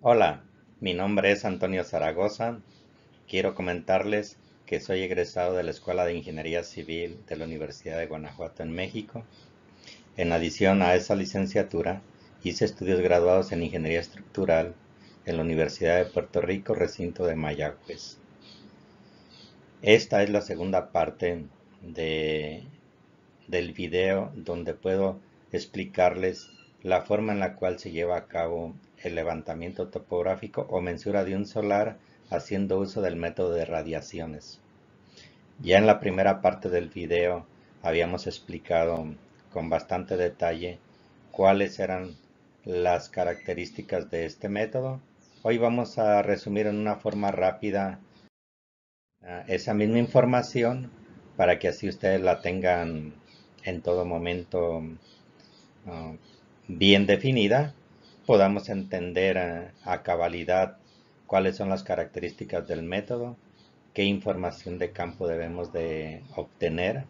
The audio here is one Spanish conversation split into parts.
Hola, mi nombre es Antonio Zaragoza. Quiero comentarles que soy egresado de la Escuela de Ingeniería Civil de la Universidad de Guanajuato en México. En adición a esa licenciatura, hice estudios graduados en Ingeniería Estructural en la Universidad de Puerto Rico, recinto de Mayagüez. Esta es la segunda parte de, del video donde puedo explicarles la forma en la cual se lleva a cabo el levantamiento topográfico o mensura de un solar haciendo uso del método de radiaciones. Ya en la primera parte del video habíamos explicado con bastante detalle cuáles eran las características de este método. Hoy vamos a resumir en una forma rápida esa misma información para que así ustedes la tengan en todo momento uh, bien definida, podamos entender a cabalidad cuáles son las características del método, qué información de campo debemos de obtener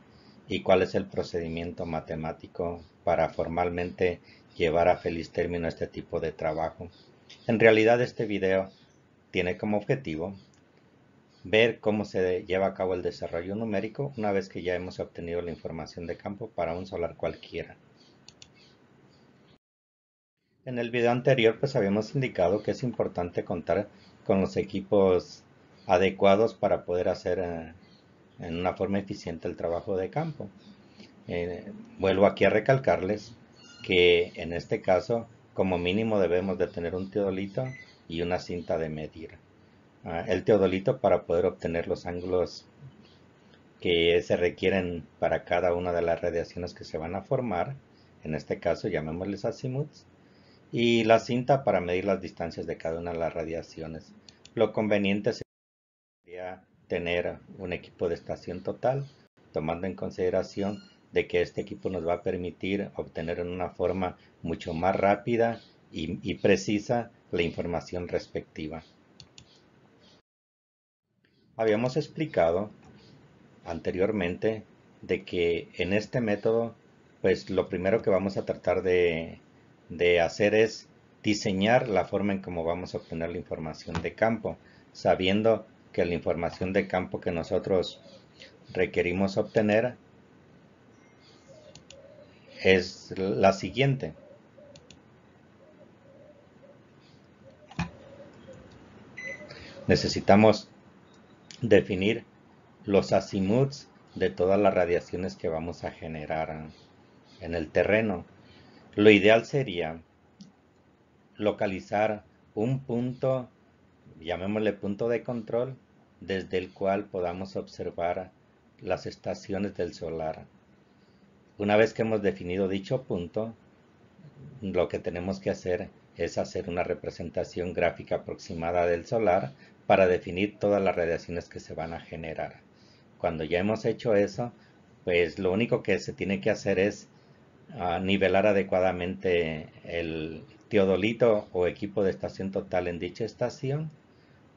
y cuál es el procedimiento matemático para formalmente llevar a feliz término este tipo de trabajo. En realidad este video tiene como objetivo ver cómo se lleva a cabo el desarrollo numérico una vez que ya hemos obtenido la información de campo para un solar cualquiera. En el video anterior pues habíamos indicado que es importante contar con los equipos adecuados para poder hacer en una forma eficiente el trabajo de campo. Vuelvo aquí a recalcarles que en este caso como mínimo debemos de tener un teodolito y una cinta de medir. El teodolito para poder obtener los ángulos que se requieren para cada una de las radiaciones que se van a formar, en este caso llamémosles azimuts, y la cinta para medir las distancias de cada una de las radiaciones. Lo conveniente sería tener un equipo de estación total, tomando en consideración de que este equipo nos va a permitir obtener en una forma mucho más rápida y precisa la información respectiva. Habíamos explicado anteriormente de que en este método, pues lo primero que vamos a tratar de hacer es diseñar la forma en cómo vamos a obtener la información de campo, sabiendo que la información de campo que nosotros requerimos obtener es la siguiente. Necesitamos definir los azimuts de todas las radiaciones que vamos a generar en el terreno. Lo ideal sería localizar un punto, llamémosle punto de control, desde el cual podamos observar las estaciones del solar. Una vez que hemos definido dicho punto, lo que tenemos que hacer es hacer una representación gráfica aproximada del solar para definir todas las radiaciones que se van a generar. Cuando ya hemos hecho eso, pues lo único que se tiene que hacer es nivelar adecuadamente el teodolito o equipo de estación total en dicha estación,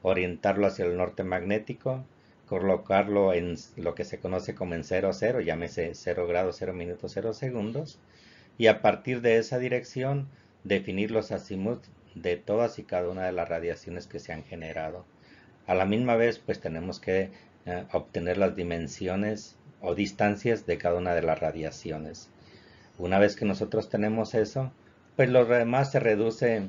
orientarlo hacia el norte magnético, colocarlo en lo que se conoce como en 0, 0, llámese 0 grados, 0 minutos, 0 segundos, y a partir de esa dirección definir los azimuts de todas y cada una de las radiaciones que se han generado. A la misma vez, pues tenemos que obtener las dimensiones o distancias de cada una de las radiaciones. Una vez que nosotros tenemos eso, pues lo demás se reduce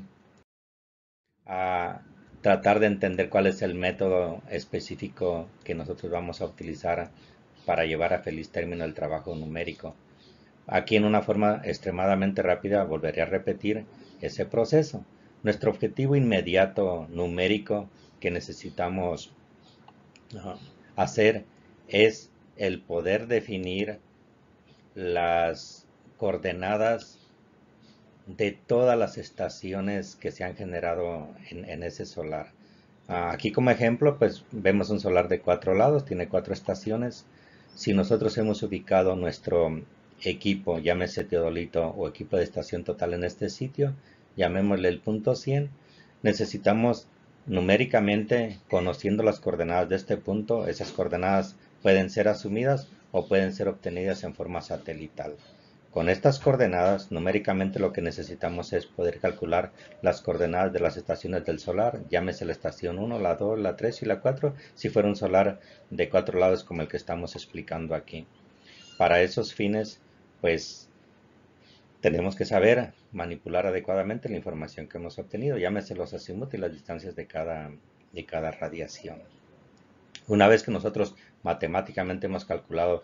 a tratar de entender cuál es el método específico que nosotros vamos a utilizar para llevar a feliz término el trabajo numérico. Aquí en una forma extremadamente rápida volveré a repetir ese proceso. Nuestro objetivo inmediato numérico que necesitamos hacer es el poder definir las coordenadas de todas las estaciones que se han generado en ese solar. Aquí como ejemplo, pues vemos un solar de 4 lados, tiene 4 estaciones. Si nosotros hemos ubicado nuestro equipo, llámese teodolito o equipo de estación total en este sitio, llamémosle el punto 100, necesitamos numéricamente, conociendo las coordenadas de este punto, esas coordenadas pueden ser asumidas o pueden ser obtenidas en forma satelital. Con estas coordenadas, numéricamente lo que necesitamos es poder calcular las coordenadas de las estaciones del solar, llámese la estación 1, la 2, la 3 y la 4, si fuera un solar de 4 lados como el que estamos explicando aquí. Para esos fines, pues tenemos que saber manipular adecuadamente la información que hemos obtenido, llámese los azimuts y las distancias de cada radiación. Una vez que nosotros matemáticamente hemos calculado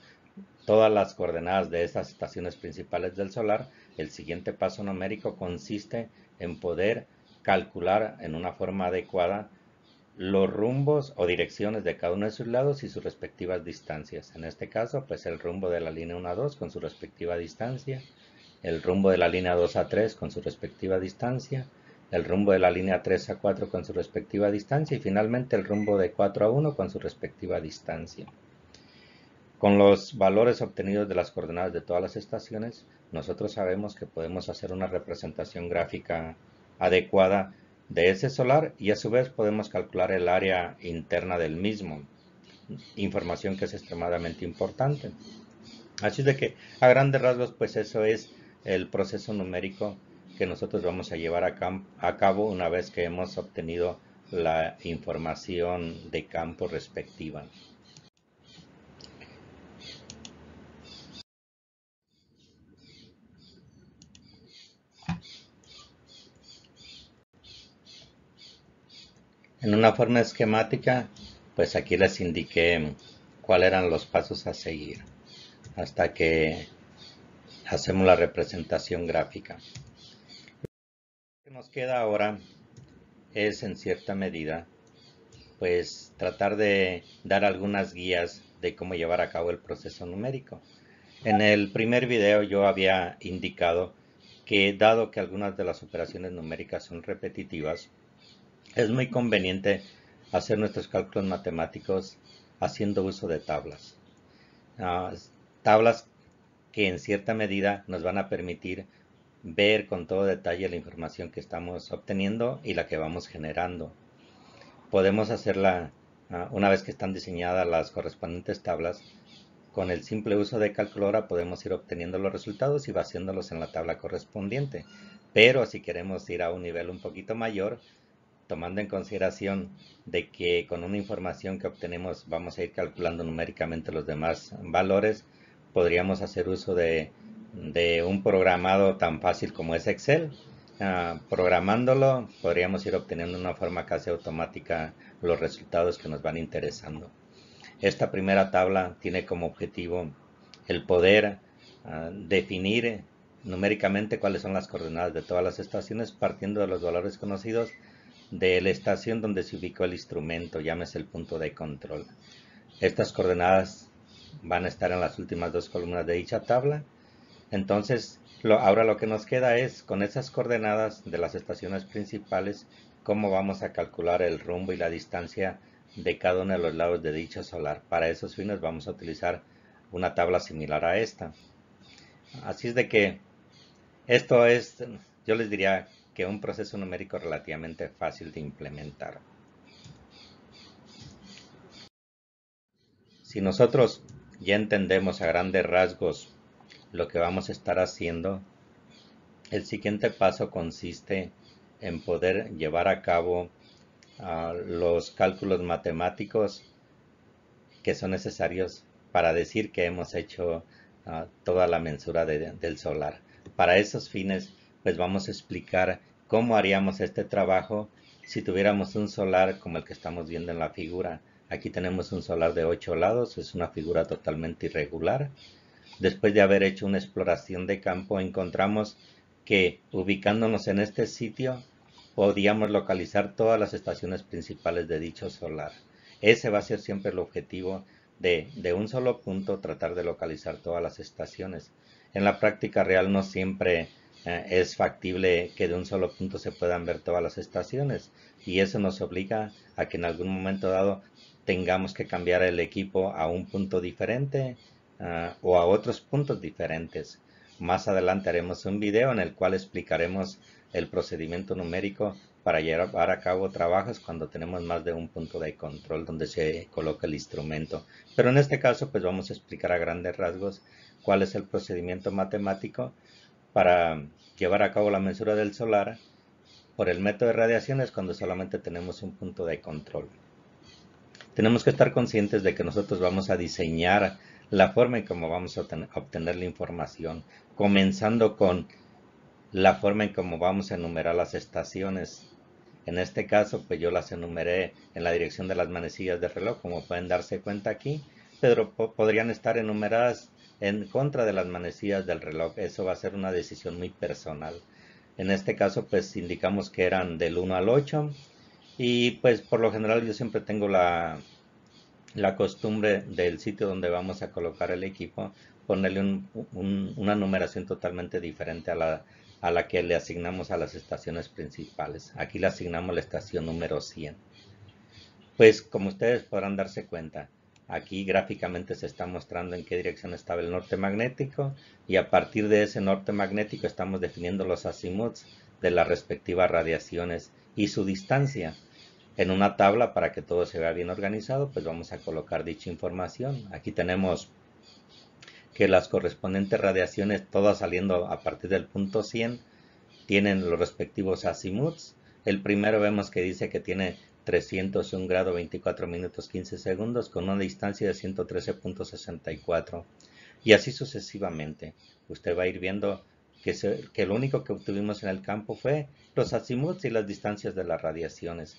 todas las coordenadas de estas estaciones principales del solar, el siguiente paso numérico consiste en poder calcular en una forma adecuada los rumbos o direcciones de cada uno de sus lados y sus respectivas distancias. En este caso, pues el rumbo de la línea 1 a 2 con su respectiva distancia, el rumbo de la línea 2 a 3 con su respectiva distancia, el rumbo de la línea 3 a 4 con su respectiva distancia y finalmente el rumbo de 4 a 1 con su respectiva distancia. Con los valores obtenidos de las coordenadas de todas las estaciones, nosotros sabemos que podemos hacer una representación gráfica adecuada de ese solar y a su vez podemos calcular el área interna del mismo, información que es extremadamente importante. Así de que a grandes rasgos pues eso es el proceso numérico que nosotros vamos a llevar a cabo una vez que hemos obtenido la información de campo respectiva. En una forma esquemática, pues aquí les indiqué cuáles eran los pasos a seguir hasta que hacemos la representación gráfica. Lo que nos queda ahora es en cierta medida pues tratar de dar algunas guías de cómo llevar a cabo el proceso numérico. En el primer video yo había indicado que dado que algunas de las operaciones numéricas son repetitivas, es muy conveniente hacer nuestros cálculos matemáticos haciendo uso de tablas. Tablas que en cierta medida nos van a permitir ver con todo detalle la información que estamos obteniendo y la que vamos generando. Podemos hacerla una vez que están diseñadas las correspondientes tablas. Con el simple uso de calculadora podemos ir obteniendo los resultados y vaciándolos en la tabla correspondiente. Pero si queremos ir a un nivel un poquito mayor, tomando en consideración de que con una información que obtenemos vamos a ir calculando numéricamente los demás valores, podríamos hacer uso de un programado tan fácil como es Excel. Programándolo podríamos ir obteniendo de una forma casi automática los resultados que nos van interesando. Esta primera tabla tiene como objetivo el poder definir numéricamente cuáles son las coordenadas de todas las estaciones partiendo de los valores conocidos de la estación donde se ubicó el instrumento, llámese el punto de control. Estas coordenadas van a estar en las últimas dos columnas de dicha tabla. Entonces, ahora lo que nos queda es, con esas coordenadas de las estaciones principales, cómo vamos a calcular el rumbo y la distancia de cada uno de los lados de dicho solar. Para esos fines vamos a utilizar una tabla similar a esta. Así es de que esto es, yo les diría que un proceso numérico relativamente fácil de implementar. Si nosotros ya entendemos a grandes rasgos lo que vamos a estar haciendo, el siguiente paso consiste en poder llevar a cabo los cálculos matemáticos que son necesarios para decir que hemos hecho toda la mensura del solar. Para esos fines, pues vamos a explicar cómo haríamos este trabajo si tuviéramos un solar como el que estamos viendo en la figura. Aquí tenemos un solar de 8 lados, es una figura totalmente irregular. Después de haber hecho una exploración de campo, encontramos que ubicándonos en este sitio, podíamos localizar todas las estaciones principales de dicho solar. Ese va a ser siempre el objetivo de un solo punto, tratar de localizar todas las estaciones. En la práctica real no siempre es factible que de un solo punto se puedan ver todas las estaciones y eso nos obliga a que en algún momento dado tengamos que cambiar el equipo a un punto diferente o a otros puntos diferentes. Más adelante haremos un video en el cual explicaremos el procedimiento numérico para llevar a cabo trabajos cuando tenemos más de un punto de control donde se coloca el instrumento. Pero en este caso pues vamos a explicar a grandes rasgos cuál es el procedimiento matemático para llevar a cabo la mensura del solar por el método de radiaciones cuando solamente tenemos un punto de control. Tenemos que estar conscientes de que nosotros vamos a diseñar la forma en cómo vamos a obtener la información, comenzando con la forma en cómo vamos a enumerar las estaciones. En este caso, pues yo las enumeré en la dirección de las manecillas del reloj, como pueden darse cuenta aquí, pero podrían estar enumeradas en contra de las manecillas del reloj. Eso va a ser una decisión muy personal. En este caso, pues indicamos que eran del 1 al 8 y pues por lo general yo siempre tengo la costumbre del sitio donde vamos a colocar el equipo, ponerle una numeración totalmente diferente a la que le asignamos a las estaciones principales. Aquí le asignamos la estación número 100. Pues como ustedes podrán darse cuenta, aquí gráficamente se está mostrando en qué dirección estaba el norte magnético y a partir de ese norte magnético estamos definiendo los azimuths de las respectivas radiaciones y su distancia. En una tabla, para que todo se vea bien organizado, pues vamos a colocar dicha información. Aquí tenemos que las correspondientes radiaciones, todas saliendo a partir del punto 100, tienen los respectivos azimuths. El primero vemos que dice que tiene 301 grado 24 minutos 15 segundos con una distancia de 113.64 y así sucesivamente. Usted va a ir viendo que lo único que obtuvimos en el campo fue los azimuths y las distancias de las radiaciones.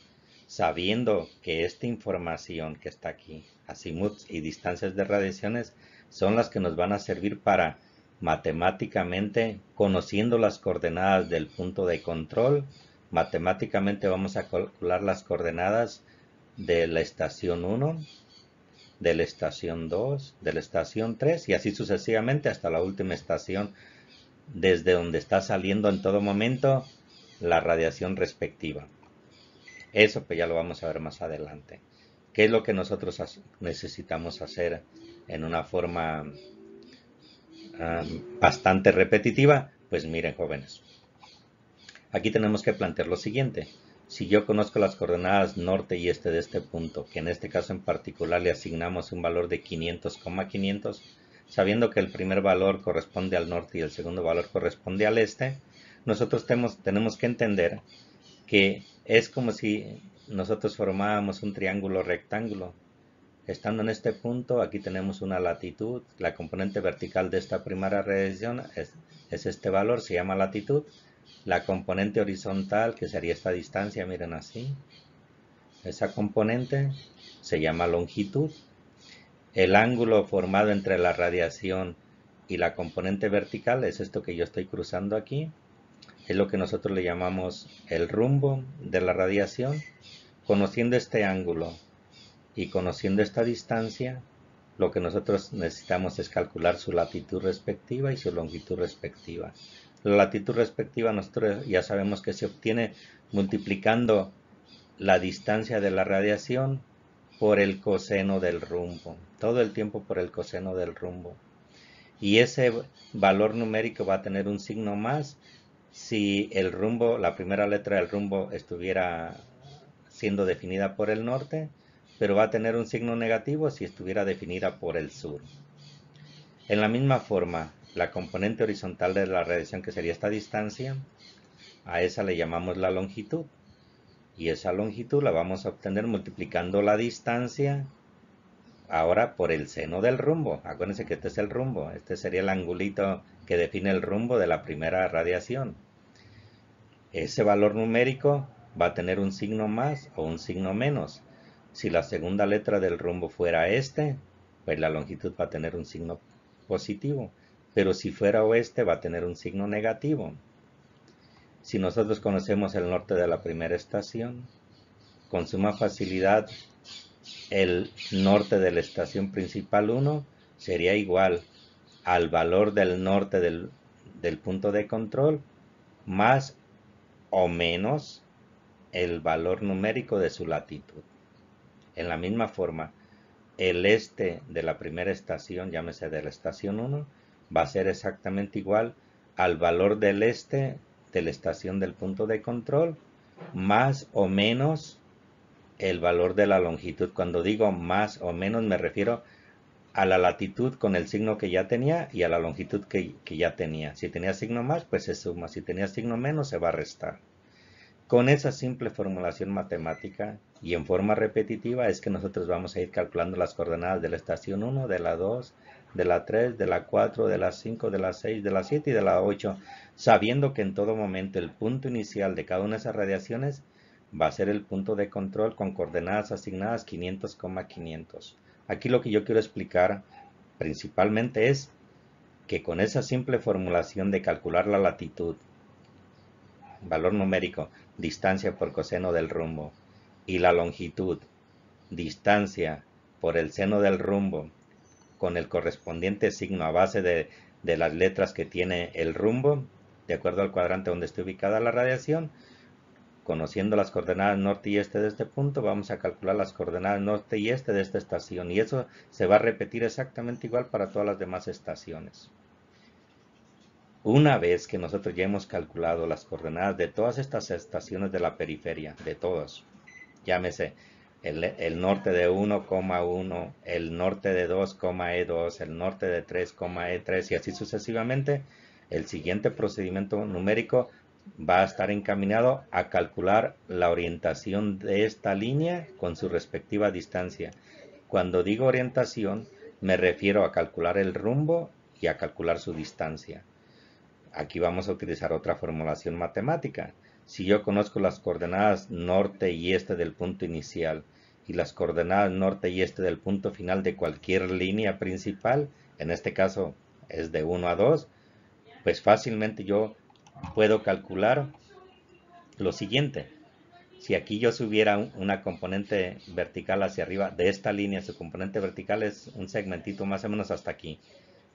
Sabiendo que esta información que está aquí, azimuths y distancias de radiaciones, son las que nos van a servir para matemáticamente, conociendo las coordenadas del punto de control, matemáticamente vamos a calcular las coordenadas de la estación 1, de la estación 2, de la estación 3 y así sucesivamente hasta la última estación desde donde está saliendo en todo momento la radiación respectiva. Eso pues ya lo vamos a ver más adelante. ¿Qué es lo que nosotros necesitamos hacer en una forma bastante repetitiva? Pues miren, jóvenes, aquí tenemos que plantear lo siguiente. Si yo conozco las coordenadas norte y este de este punto, que en este caso en particular le asignamos un valor de 500,500, sabiendo que el primer valor corresponde al norte y el segundo valor corresponde al este, nosotros tenemos que entender que es como si nosotros formáramos un triángulo rectángulo. Estando en este punto, aquí tenemos una latitud. La componente vertical de esta primera radiación es este valor, se llama latitud. La componente horizontal, que sería esta distancia, miren así. Esa componente se llama longitud. El ángulo formado entre la radiación y la componente vertical es esto que yo estoy cruzando aquí. Es lo que nosotros le llamamos el rumbo de la radiación. Conociendo este ángulo y conociendo esta distancia, lo que nosotros necesitamos es calcular su latitud respectiva y su longitud respectiva. La latitud respectiva nosotros ya sabemos que se obtiene multiplicando la distancia de la radiación por el coseno del rumbo, todo el tiempo por el coseno del rumbo. Y ese valor numérico va a tener un signo más si el rumbo, la primera letra del rumbo estuviera siendo definida por el norte, pero va a tener un signo negativo si estuviera definida por el sur. En la misma forma, la componente horizontal de la radiación, que sería esta distancia, a esa le llamamos la longitud. Y esa longitud la vamos a obtener multiplicando la distancia ahora por el seno del rumbo. Acuérdense que este es el rumbo. Este sería el angulito que define el rumbo de la primera radiación. Ese valor numérico va a tener un signo más o un signo menos. Si la segunda letra del rumbo fuera este, pues la longitud va a tener un signo positivo. Pero si fuera oeste va a tener un signo negativo. Si nosotros conocemos el norte de la primera estación, con suma facilidad el norte de la estación principal 1 sería igual al valor del norte del punto de control más o menos el valor numérico de su latitud. En la misma forma, el este de la primera estación, llámese de la estación 1, va a ser exactamente igual al valor del este de la estación del punto de control más o menos el valor de la longitud. Cuando digo más o menos me refiero a la latitud con el signo que ya tenía y a la longitud que ya tenía. Si tenía signo más, pues se suma. Si tenía signo menos, se va a restar. Con esa simple formulación matemática y en forma repetitiva es que nosotros vamos a ir calculando las coordenadas de la estación 1, de la 2, de la 3, de la 4, de la 5, de la 6, de la 7 y de la 8, sabiendo que en todo momento el punto inicial de cada una de esas radiaciones va a ser el punto de control con coordenadas asignadas 500, 500. Aquí lo que yo quiero explicar principalmente es que con esa simple formulación de calcular la latitud, valor numérico, distancia por coseno del rumbo, y la longitud, distancia por el seno del rumbo, con el correspondiente signo a base de las letras que tiene el rumbo, de acuerdo al cuadrante donde esté ubicada la radiación. Conociendo las coordenadas norte y este de este punto, vamos a calcular las coordenadas norte y este de esta estación, y eso se va a repetir exactamente igual para todas las demás estaciones. Una vez que nosotros ya hemos calculado las coordenadas de todas estas estaciones de la periferia, de todas, llámese el norte de 1,1, el norte de 2, E2, el norte de 3, E3 y así sucesivamente, el siguiente procedimiento numérico va a estar encaminado a calcular la orientación de esta línea con su respectiva distancia. Cuando digo orientación, me refiero a calcular el rumbo y a calcular su distancia. Aquí vamos a utilizar otra formulación matemática. Si yo conozco las coordenadas norte y este del punto inicial y las coordenadas norte y este del punto final de cualquier línea principal, en este caso es de 1 a 2, pues fácilmente yo puedo calcular lo siguiente. Si aquí yo subiera una componente vertical hacia arriba de esta línea, su componente vertical es un segmentito más o menos hasta aquí.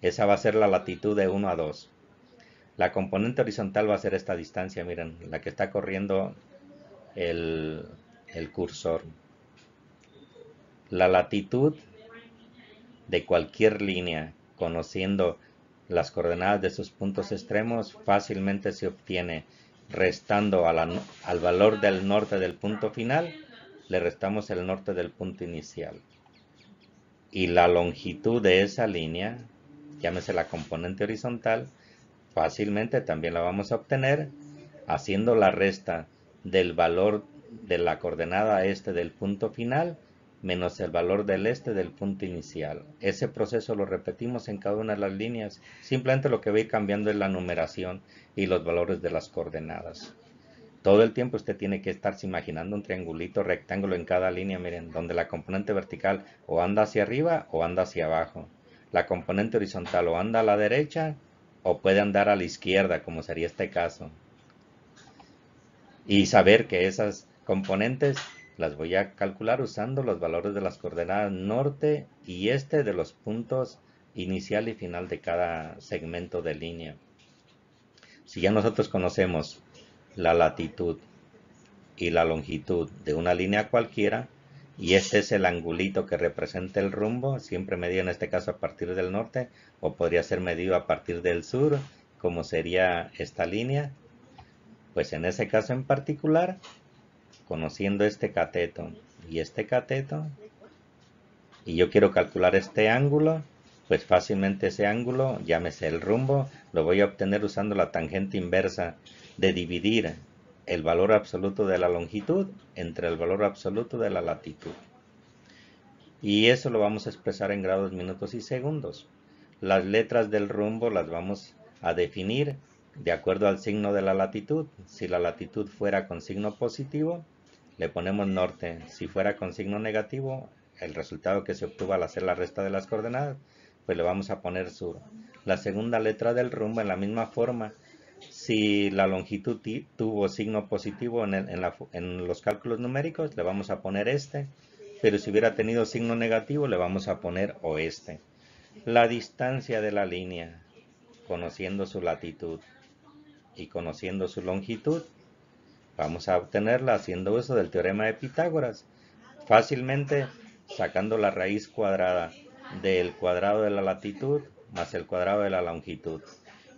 Esa va a ser la latitud de 1 a 2. La componente horizontal va a ser esta distancia, miren, la que está corriendo el cursor. La latitud de cualquier línea, conociendo las coordenadas de sus puntos extremos, fácilmente se obtiene restando al valor del norte del punto final, le restamos el norte del punto inicial. Y la longitud de esa línea, llámese la componente horizontal, fácilmente también la vamos a obtener haciendo la resta del valor de la coordenada este del punto final menos el valor del este del punto inicial. Ese proceso lo repetimos en cada una de las líneas. Simplemente lo que va a ir cambiando es la numeración y los valores de las coordenadas. Todo el tiempo usted tiene que estarse imaginando un triangulito rectángulo en cada línea, miren, donde la componente vertical o anda hacia arriba o anda hacia abajo. La componente horizontal o anda a la derecha o puede andar a la izquierda, como sería este caso. Y saber que esas componentes las voy a calcular usando los valores de las coordenadas norte y este de los puntos inicial y final de cada segmento de línea. Si ya nosotros conocemos la latitud y la longitud de una línea cualquiera, y este es el angulito que representa el rumbo, siempre medido en este caso a partir del norte, o podría ser medido a partir del sur, como sería esta línea, pues en ese caso en particular, conociendo este cateto y este cateto, y yo quiero calcular este ángulo, pues fácilmente ese ángulo, llámese el rumbo, lo voy a obtener usando la tangente inversa de dividir el valor absoluto de la longitud entre el valor absoluto de la latitud. Y eso lo vamos a expresar en grados, minutos y segundos. Las letras del rumbo las vamos a definir de acuerdo al signo de la latitud. Si la latitud fuera con signo positivo, le ponemos norte. Si fuera con signo negativo, el resultado que se obtuvo al hacer la resta de las coordenadas, pues le vamos a poner sur. La segunda letra del rumbo en la misma forma. Si la longitud tuvo signo positivo en los cálculos numéricos, le vamos a poner este. Pero si hubiera tenido signo negativo, le vamos a poner oeste. La distancia de la línea, conociendo su latitud y conociendo su longitud, vamos a obtenerla haciendo uso del teorema de Pitágoras. Fácilmente sacando la raíz cuadrada del cuadrado de la latitud más el cuadrado de la longitud.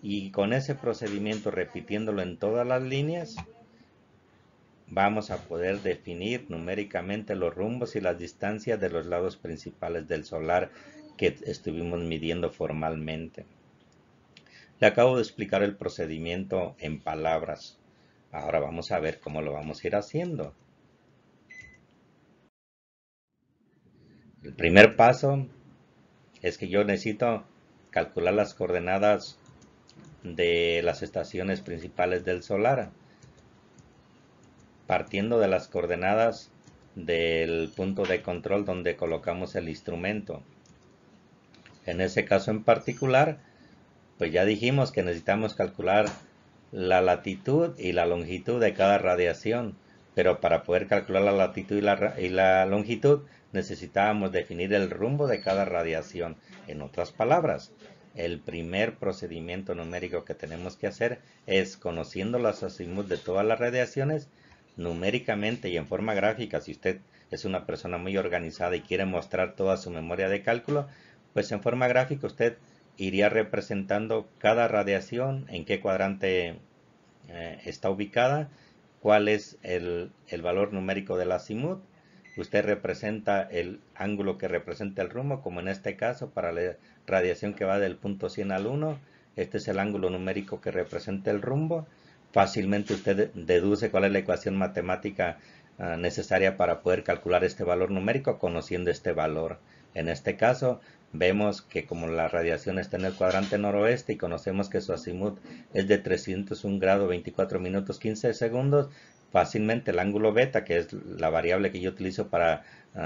Y con ese procedimiento, repitiéndolo en todas las líneas, vamos a poder definir numéricamente los rumbos y las distancias de los lados principales del solar que estuvimos midiendo formalmente. Le acabo de explicar el procedimiento en palabras. Ahora vamos a ver cómo lo vamos a ir haciendo. El primer paso es que yo necesito calcular las coordenadas de las estaciones principales del solar, partiendo de las coordenadas del punto de control donde colocamos el instrumento. En ese caso en particular, pues ya dijimos que necesitamos calcular la latitud y la longitud de cada radiación, pero para poder calcular la latitud y la longitud necesitábamos definir el rumbo de cada radiación. En otras palabras, el primer procedimiento numérico que tenemos que hacer es, conociendo los azimuts de todas las radiaciones, numéricamente y en forma gráfica. Si usted es una persona muy organizada y quiere mostrar toda su memoria de cálculo, pues en forma gráfica usted iría representando cada radiación, en qué cuadrante está ubicada, cuál es el valor numérico del azimut. Usted representa el ángulo que representa el rumbo, como en este caso para la radiación que va del punto 100 al 1. Este es el ángulo numérico que representa el rumbo. Fácilmente usted deduce cuál es la ecuación matemática necesaria para poder calcular este valor numérico conociendo este valor. En este caso vemos que como la radiación está en el cuadrante noroeste y conocemos que su azimut es de 301 grados 24 minutos 15 segundos, fácilmente el ángulo beta, que es la variable que yo utilizo para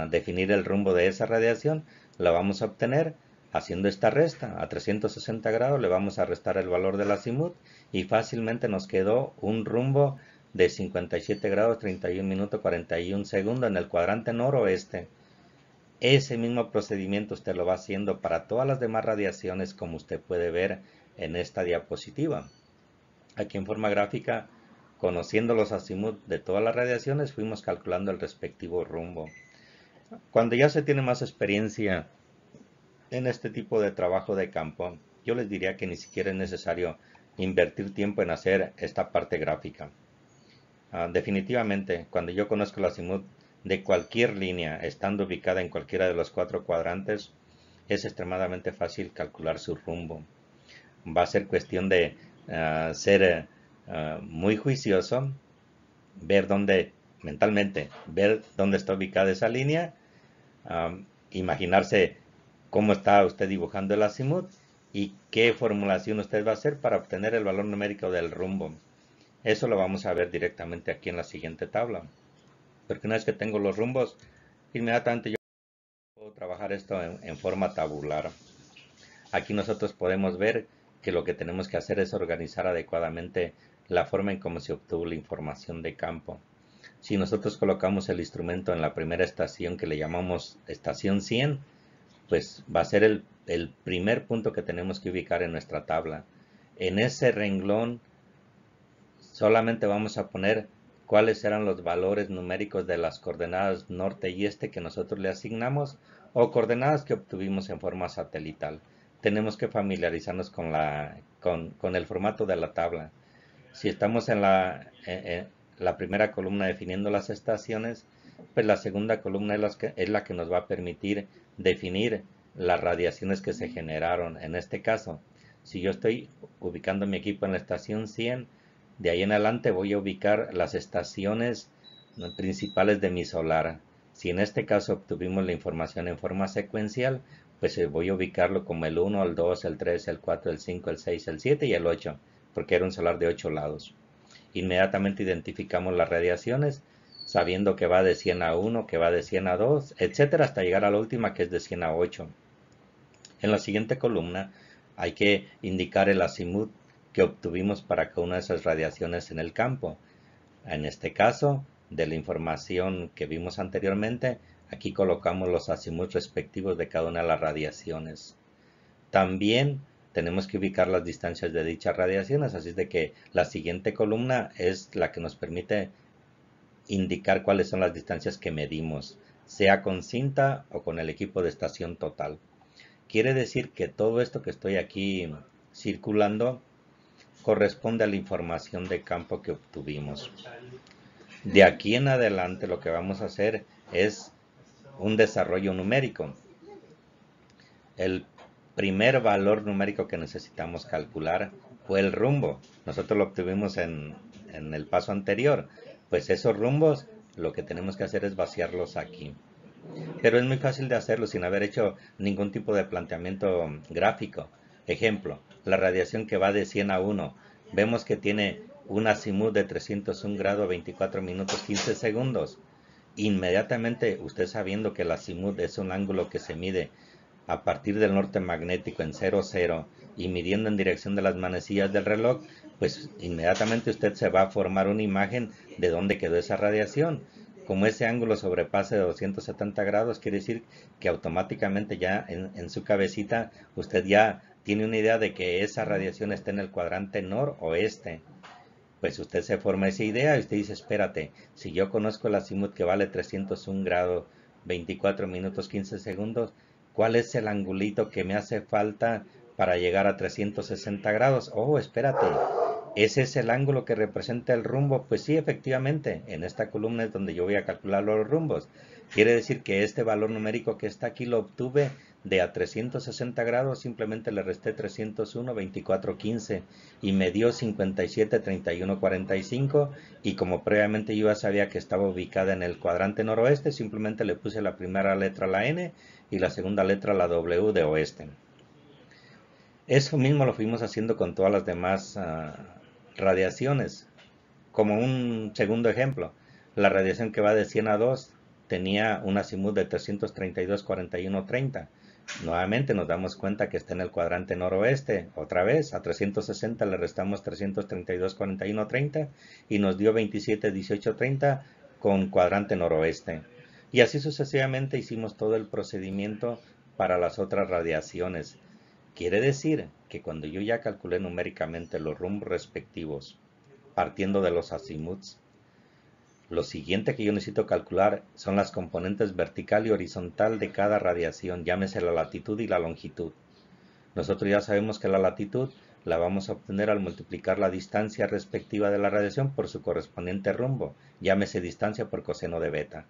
definir el rumbo de esa radiación, la vamos a obtener haciendo esta resta. A 360 grados le vamos a restar el valor del azimut y fácilmente nos quedó un rumbo de 57 grados 31 minutos 41 segundos en el cuadrante noroeste. Ese mismo procedimiento usted lo va haciendo para todas las demás radiaciones, como usted puede ver en esta diapositiva. Aquí en forma gráfica, conociendo los azimuts de todas las radiaciones, fuimos calculando el respectivo rumbo. Cuando ya se tiene más experiencia en este tipo de trabajo de campo, yo les diría que ni siquiera es necesario invertir tiempo en hacer esta parte gráfica. Definitivamente, cuando yo conozco el azimut de cualquier línea, estando ubicada en cualquiera de los 4 cuadrantes, es extremadamente fácil calcular su rumbo. Va a ser cuestión de ser muy juicioso, ver dónde, mentalmente, ver dónde está ubicada esa línea, imaginarse cómo está usted dibujando el azimut y qué formulación usted va a hacer para obtener el valor numérico del rumbo. Eso lo vamos a ver directamente aquí en la siguiente tabla. Porque una vez que tengo los rumbos, inmediatamente yo puedo trabajar esto en forma tabular. Aquí nosotros podemos ver que lo que tenemos que hacer es organizar adecuadamente la forma en cómo se obtuvo la información de campo. Si nosotros colocamos el instrumento en la primera estación que le llamamos estación 100, pues va a ser el primer punto que tenemos que ubicar en nuestra tabla. En ese renglón solamente vamos a poner cuáles eran los valores numéricos de las coordenadas norte y este que nosotros le asignamos o coordenadas que obtuvimos en forma satelital. Tenemos que familiarizarnos con el formato de la tabla. Si estamos en la primera columna definiendo las estaciones, pues la segunda columna es la que nos va a permitir definir las radiaciones que se generaron. En este caso, si yo estoy ubicando mi equipo en la estación 100, de ahí en adelante voy a ubicar las estaciones principales de mi solar. Si en este caso obtuvimos la información en forma secuencial, pues voy a ubicarlo como el 1, el 2, el 3, el 4, el 5, el 6, el 7 y el 8, porque era un solar de 8 lados. Inmediatamente identificamos las radiaciones, sabiendo que va de 100 a 1, que va de 100 a 2, etcétera, hasta llegar a la última que es de 100 a 8. En la siguiente columna hay que indicar el azimut que obtuvimos para cada una de esas radiaciones en el campo. En este caso, de la información que vimos anteriormente, aquí colocamos los azimuts respectivos de cada una de las radiaciones. También tenemos que ubicar las distancias de dichas radiaciones, así es de que la siguiente columna es la que nos permite indicar cuáles son las distancias que medimos, sea con cinta o con el equipo de estación total. Quiere decir que todo esto que estoy aquí circulando corresponde a la información de campo que obtuvimos. De aquí en adelante lo que vamos a hacer es un desarrollo numérico. el primer valor numérico que necesitamos calcular fue el rumbo. Nosotros lo obtuvimos en el paso anterior. Pues esos rumbos lo que tenemos que hacer es vaciarlos aquí. Pero es muy fácil de hacerlo sin haber hecho ningún tipo de planteamiento gráfico. Ejemplo, la radiación que va de 100 a 1. Vemos que tiene un azimut de 301 grados 24 minutos 15 segundos. Inmediatamente, usted sabiendo que el azimut es un ángulo que se mide a partir del norte magnético en 0, 0 y midiendo en dirección de las manecillas del reloj, pues inmediatamente usted se va a formar una imagen de dónde quedó esa radiación. Como ese ángulo sobrepase de 270 grados, quiere decir que automáticamente ya en su cabecita usted ya tiene una idea de que esa radiación está en el cuadrante noroeste. Pues usted se forma esa idea y usted dice, espérate, si yo conozco el azimut que vale 301 grados 24 minutos 15 segundos, ¿cuál es el angulito que me hace falta para llegar a 360 grados? Oh, espérate, ¿ese es el ángulo que representa el rumbo? Pues sí, efectivamente, en esta columna es donde yo voy a calcular los rumbos. Quiere decir que este valor numérico que está aquí lo obtuve de a 360 grados, simplemente le resté 301, 24, 15 y me dio 57, 31, 45 y como previamente yo ya sabía que estaba ubicada en el cuadrante noroeste, simplemente le puse la primera letra la N y la segunda letra la W de oeste. Eso mismo lo fuimos haciendo con todas las demás radiaciones. Como un segundo ejemplo, la radiación que va de 100 a 2 tenía un azimut de 332, 41, 30. Nuevamente nos damos cuenta que está en el cuadrante noroeste. Otra vez, a 360 le restamos 332, 41, 30 y nos dio 27, 18, 30 con cuadrante noroeste. Y así sucesivamente hicimos todo el procedimiento para las otras radiaciones. Quiere decir que cuando yo ya calculé numéricamente los rumbos respectivos, partiendo de los azimuts, lo siguiente que yo necesito calcular son las componentes vertical y horizontal de cada radiación, llámese la latitud y la longitud. Nosotros ya sabemos que la latitud la vamos a obtener al multiplicar la distancia respectiva de la radiación por su correspondiente rumbo, llámese distancia por coseno de beta.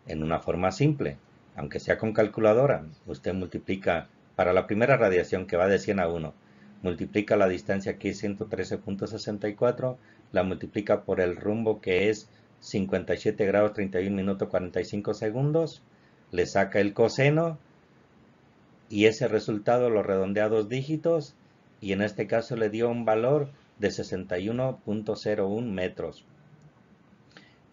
En una forma simple, aunque sea con calculadora, usted multiplica para la primera radiación que va de 100 a 1, multiplica la distancia que es 113.64, la multiplica por el rumbo que es 57 grados 31 minutos 45 segundos, le saca el coseno y ese resultado lo redondea a 2 dígitos y en este caso le dio un valor de 61.01 metros.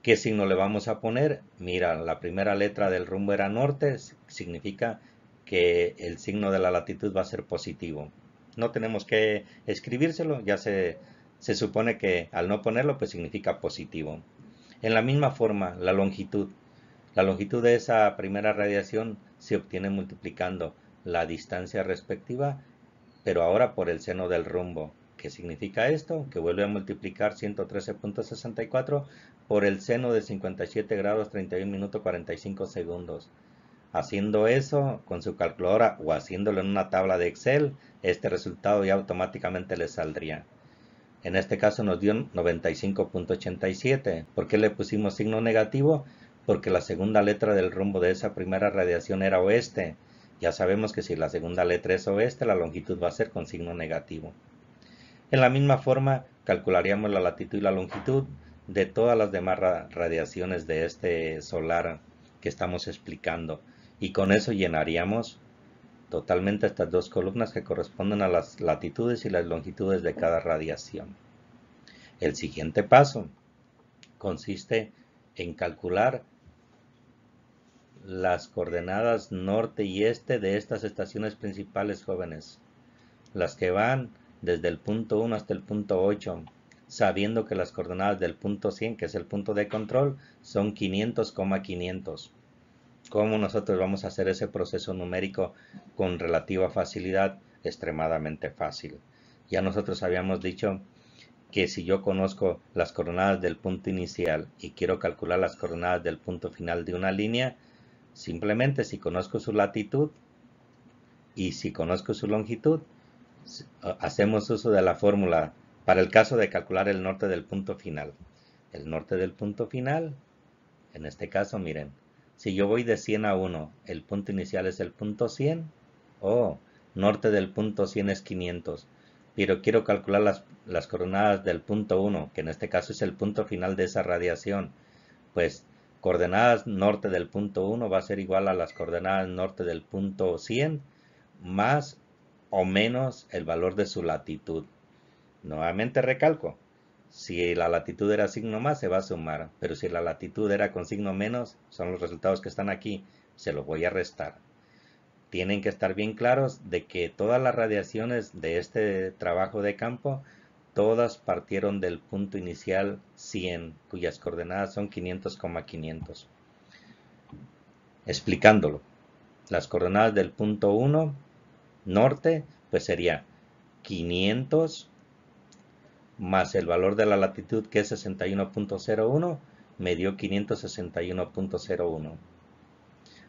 ¿Qué signo le vamos a poner? Mira, la primera letra del rumbo era norte, significa que el signo de la latitud va a ser positivo. No tenemos que escribírselo, ya se supone que al no ponerlo pues significa positivo. En la misma forma, la longitud. La longitud de esa primera radiación se obtiene multiplicando la distancia respectiva, pero ahora por el seno del rumbo. ¿Qué significa esto? Que vuelve a multiplicar 113.64 por el seno de 57 grados 31 minutos 45 segundos. Haciendo eso con su calculadora o haciéndolo en una tabla de Excel, este resultado ya automáticamente le saldría. En este caso nos dio 95.87. ¿Por qué le pusimos signo negativo? Porque la segunda letra del rumbo de esa primera radiación era oeste. Ya sabemos que si la segunda letra es oeste, la longitud va a ser con signo negativo. En la misma forma, calcularíamos la latitud y la longitud de todas las demás radiaciones de este solar que estamos explicando. Y con eso llenaríamos totalmente estas dos columnas que corresponden a las latitudes y las longitudes de cada radiación. El siguiente paso consiste en calcular las coordenadas norte y este de estas estaciones principales, jóvenes, las que van desde el punto 1 hasta el punto 8, sabiendo que las coordenadas del punto 100, que es el punto de control, son 500,500. ¿Cómo nosotros vamos a hacer ese proceso numérico con relativa facilidad? Extremadamente fácil. Ya nosotros habíamos dicho que si yo conozco las coordenadas del punto inicial y quiero calcular las coordenadas del punto final de una línea, simplemente si conozco su latitud y si conozco su longitud, hacemos uso de la fórmula para el caso de calcular el norte del punto final. El norte del punto final, en este caso, miren, si yo voy de 100 a 1, el punto inicial es el punto 100, Oh, norte del punto 100 es 500. Pero quiero calcular las coordenadas del punto 1, que en este caso es el punto final de esa radiación. Pues coordenadas norte del punto 1 va a ser igual a las coordenadas norte del punto 100 más o menos el valor de su latitud. Nuevamente recalco, si la latitud era signo más se va a sumar, pero si la latitud era con signo menos, son los resultados que están aquí, se los voy a restar. Tienen que estar bien claros de que todas las radiaciones de este trabajo de campo, todas partieron del punto inicial 100, cuyas coordenadas son 500,500. Explicándolo, las coordenadas del punto 1, norte, pues sería 500 más el valor de la latitud que es 61.01, me dio 561.01.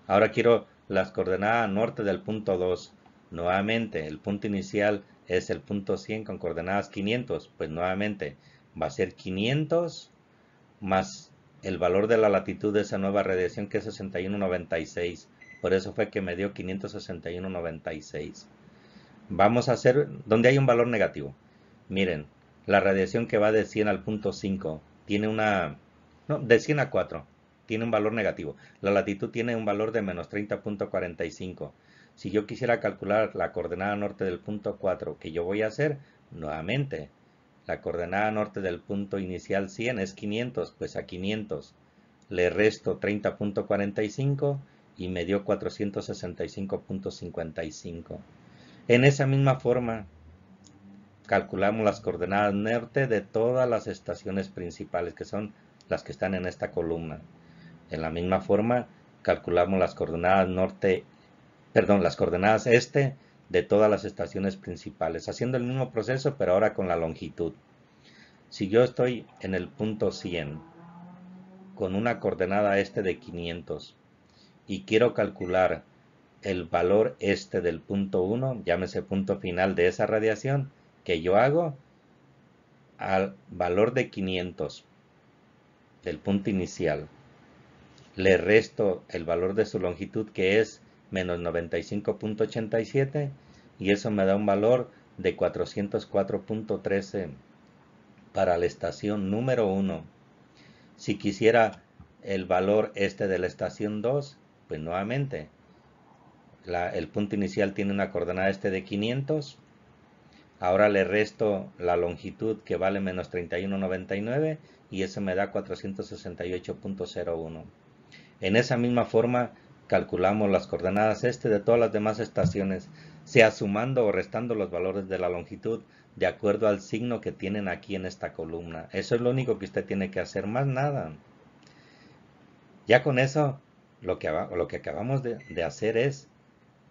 Ahora quiero las coordenadas norte del punto 2. Nuevamente, el punto inicial es el punto 100 con coordenadas 500. Pues nuevamente va a ser 500 más el valor de la latitud de esa nueva radiación que es 61.96. Por eso fue que me dio 561.96. Vamos a hacer donde hay un valor negativo. Miren, la radiación que va de 100 al punto 5 tiene de 100 a 4 tiene un valor negativo. La latitud tiene un valor de menos 30.45. Si yo quisiera calcular la coordenada norte del punto 4, que yo voy a hacer, nuevamente, la coordenada norte del punto inicial 100 es 500, pues a 500 le resto 30.45 y me dio 465.55. En esa misma forma, calculamos las coordenadas norte de todas las estaciones principales, que son las que están en esta columna. En la misma forma, calculamos las coordenadas las coordenadas este de todas las estaciones principales, haciendo el mismo proceso, pero ahora con la longitud. Si yo estoy en el punto 100, con una coordenada este de 500, y quiero calcular el valor este del punto 1, llámese punto final de esa radiación, que yo hago al valor de 500 del punto inicial, le resto el valor de su longitud que es menos 95.87 y eso me da un valor de 404.13 para la estación número 1. Si quisiera el valor este de la estación 2, pues nuevamente el punto inicial tiene una coordenada este de 500. Ahora le resto la longitud que vale menos 31.99 y eso me da 468.01. En esa misma forma calculamos las coordenadas este de todas las demás estaciones, sea sumando o restando los valores de la longitud de acuerdo al signo que tienen aquí en esta columna. Eso es lo único que usted tiene que hacer, más nada. Ya con eso, lo que acabamos de hacer es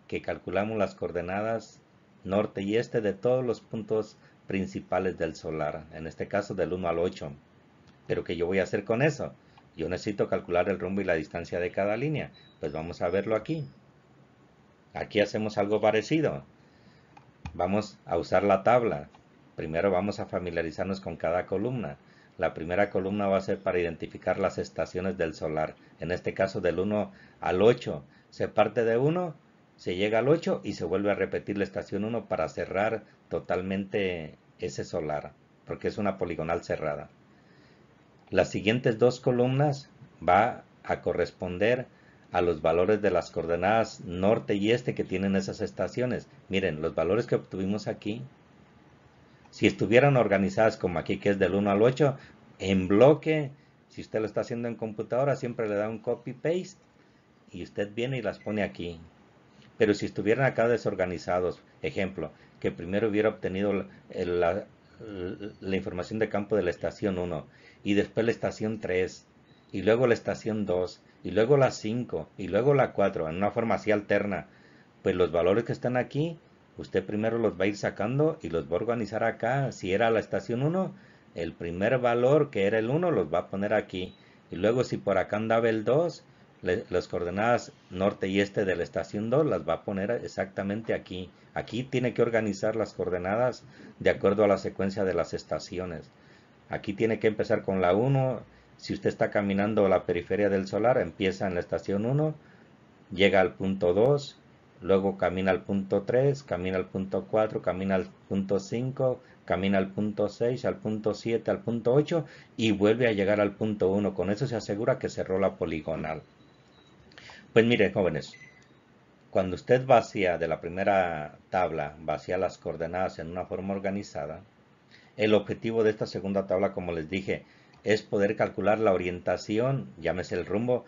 que calculamos las coordenadas norte y este de todos los puntos principales del solar, en este caso del 1 al 8. Pero ¿qué yo voy a hacer con eso? Yo necesito calcular el rumbo y la distancia de cada línea. Pues vamos a verlo aquí. Aquí hacemos algo parecido. Vamos a usar la tabla. Primero vamos a familiarizarnos con cada columna. La primera columna va a ser para identificar las estaciones del solar. En este caso del 1 al 8. Se parte de 1, se llega al 8 y se vuelve a repetir la estación 1 para cerrar totalmente ese solar, porque es una poligonal cerrada. Las siguientes dos columnas va a corresponder a los valores de las coordenadas norte y este que tienen esas estaciones. Miren, los valores que obtuvimos aquí, si estuvieran organizadas como aquí, que es del 1 al 8, en bloque, si usted lo está haciendo en computadora, siempre le da un copy-paste y usted viene y las pone aquí. Pero si estuvieran acá desorganizados, ejemplo, que primero hubiera obtenido la información de campo de la estación 1 y después la estación 3 y luego la estación 2 y luego la 5 y luego la 4 en una forma así alterna, pues los valores que están aquí usted primero los va a ir sacando y los va a organizar acá. Si era la estación 1, el primer valor que era el 1 los va a poner aquí y luego si por acá andaba el 2, las coordenadas norte y este de la estación 2 las va a poner exactamente aquí. Aquí tiene que organizar las coordenadas de acuerdo a la secuencia de las estaciones. Aquí tiene que empezar con la 1. Si usted está caminando a la periferia del solar, empieza en la estación 1, llega al punto 2, luego camina al punto 3, camina al punto 4, camina al punto 5, camina al punto 6, al punto 7, al punto 8 y vuelve a llegar al punto 1. Con eso se asegura que cerró la poligonal. Pues miren, jóvenes, cuando usted vacía de la primera tabla, vacía las coordenadas en una forma organizada, el objetivo de esta segunda tabla, como les dije, es poder calcular la orientación, llámese el rumbo,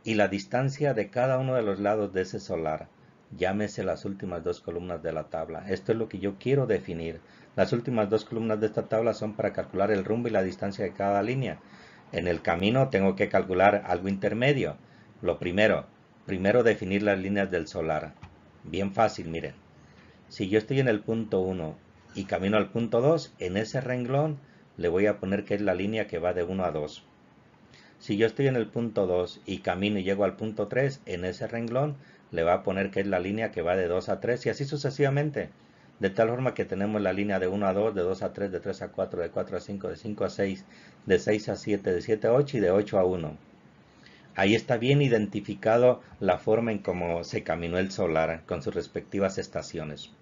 y la distancia de cada uno de los lados de ese solar, llámese las últimas dos columnas de la tabla. Esto es lo que yo quiero definir. Las últimas dos columnas de esta tabla son para calcular el rumbo y la distancia de cada línea. En el camino tengo que calcular algo intermedio. Lo primero definir las líneas del solar. Bien fácil, miren. Si yo estoy en el punto 1 y camino al punto 2, en ese renglón le voy a poner que es la línea que va de 1 a 2. Si yo estoy en el punto 2 y camino y llego al punto 3, en ese renglón le va a poner que es la línea que va de 2 a 3 y así sucesivamente. De tal forma que tenemos la línea de 1 a 2, de 2 a 3, de 3 a 4, de 4 a 5, de 5 a 6, de 6 a 7, de 7 a 8 y de 8 a 1. Ahí está bien identificado la forma en cómo se caminó el solar con sus respectivas estaciones.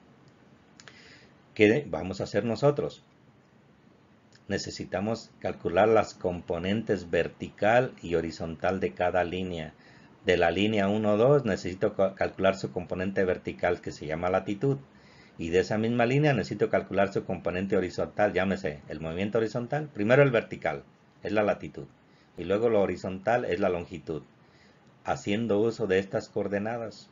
¿Qué vamos a hacer nosotros? Necesitamos calcular las componentes vertical y horizontal de cada línea. De la línea 1, 2 necesito calcular su componente vertical que se llama latitud. Y de esa misma línea necesito calcular su componente horizontal, llámese el movimiento horizontal. Primero el vertical, es la latitud. Y luego lo horizontal es la longitud. Haciendo uso de estas coordenadas.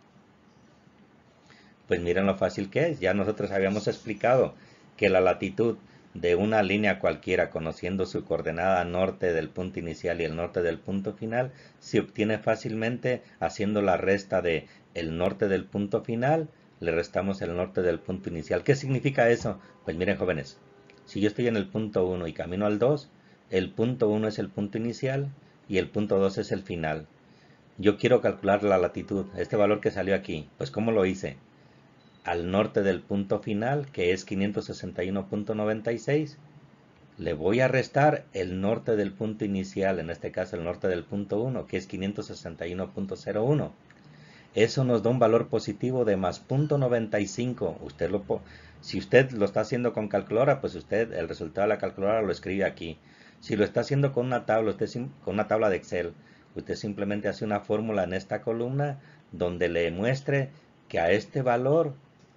Pues miren lo fácil que es. Ya nosotros habíamos explicado que la latitud de una línea cualquiera, conociendo su coordenada norte del punto inicial y el norte del punto final, se obtiene fácilmente haciendo la resta de el norte del punto final, le restamos el norte del punto inicial. ¿Qué significa eso? Pues miren, jóvenes, si yo estoy en el punto 1 y camino al 2, el punto 1 es el punto inicial y el punto 2 es el final. Yo quiero calcular la latitud, este valor que salió aquí. Pues ¿cómo lo hice? Al norte del punto final, que es 561.96, le voy a restar el norte del punto inicial, en este caso el norte del punto 1, que es 561.01. Eso nos da un valor positivo de más 0.95. Si usted lo está haciendo con calculadora, pues usted el resultado de la calculadora lo escribe aquí. Si lo está haciendo con una tabla, con una tabla de Excel, usted simplemente hace una fórmula en esta columna donde le muestre que a este valor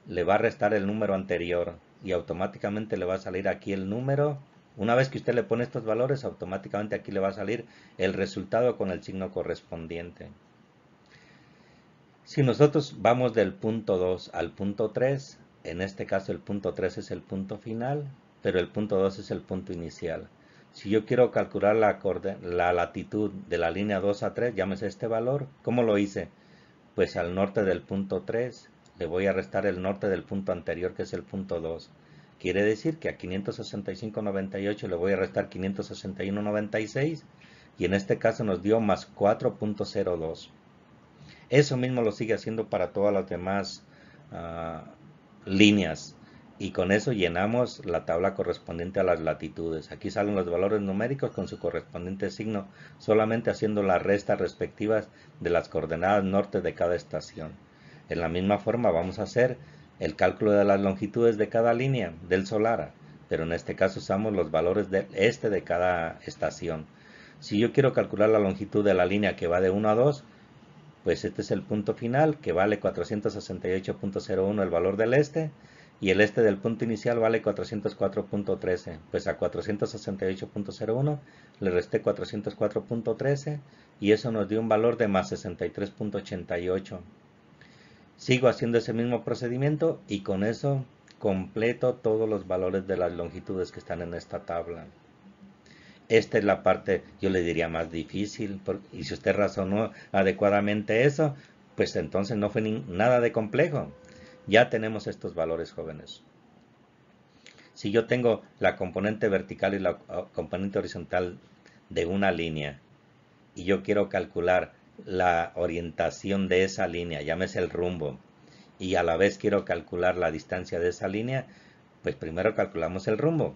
le va a restar el número anterior y automáticamente le va a salir aquí el número. Una vez que usted le pone estos valores, automáticamente aquí le va a salir el resultado con el signo correspondiente. Si nosotros vamos del punto 2 al punto 3, en este caso el punto 3 es el punto final, pero el punto 2 es el punto inicial. Si yo quiero calcular la latitud de la línea 2 a 3, llámese este valor, ¿cómo lo hice? Pues al norte del punto 3 le voy a restar el norte del punto anterior, que es el punto 2. Quiere decir que a 565.98 le voy a restar 561.96 y en este caso nos dio más 4.02. Eso mismo lo sigue haciendo para todas las demás líneas y con eso llenamos la tabla correspondiente a las latitudes. Aquí salen los valores numéricos con su correspondiente signo, solamente haciendo las restas respectivas de las coordenadas norte de cada estación. En la misma forma vamos a hacer el cálculo de las longitudes de cada línea del solar, pero en este caso usamos los valores del este de cada estación. Si yo quiero calcular la longitud de la línea que va de 1 a 2, pues este es el punto final, que vale 468.01 el valor del este, y el este del punto inicial vale 404.13. Pues a 468.01 le resté 404.13 y eso nos dio un valor de más 63.88. Sigo haciendo ese mismo procedimiento y con eso completo todos los valores de las longitudes que están en esta tabla. Esta es la parte, yo le diría, más difícil, y si usted razonó adecuadamente eso, pues entonces no fue nada de complejo. Ya tenemos estos valores, jóvenes. Si yo tengo la componente vertical y la componente horizontal de una línea, y yo quiero calcular la orientación de esa línea, llámese el rumbo, y a la vez quiero calcular la distancia de esa línea, pues primero calculamos el rumbo.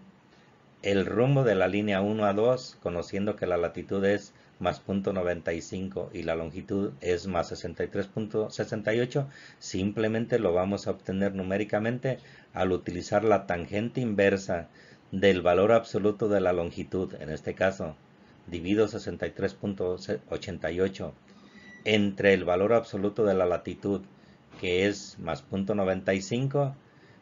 El rumbo de la línea 1 a 2, conociendo que la latitud es más 0.95 y la longitud es más 63.68, simplemente lo vamos a obtener numéricamente al utilizar la tangente inversa del valor absoluto de la longitud, en este caso divido 63.88 entre el valor absoluto de la latitud, que es más 0.95,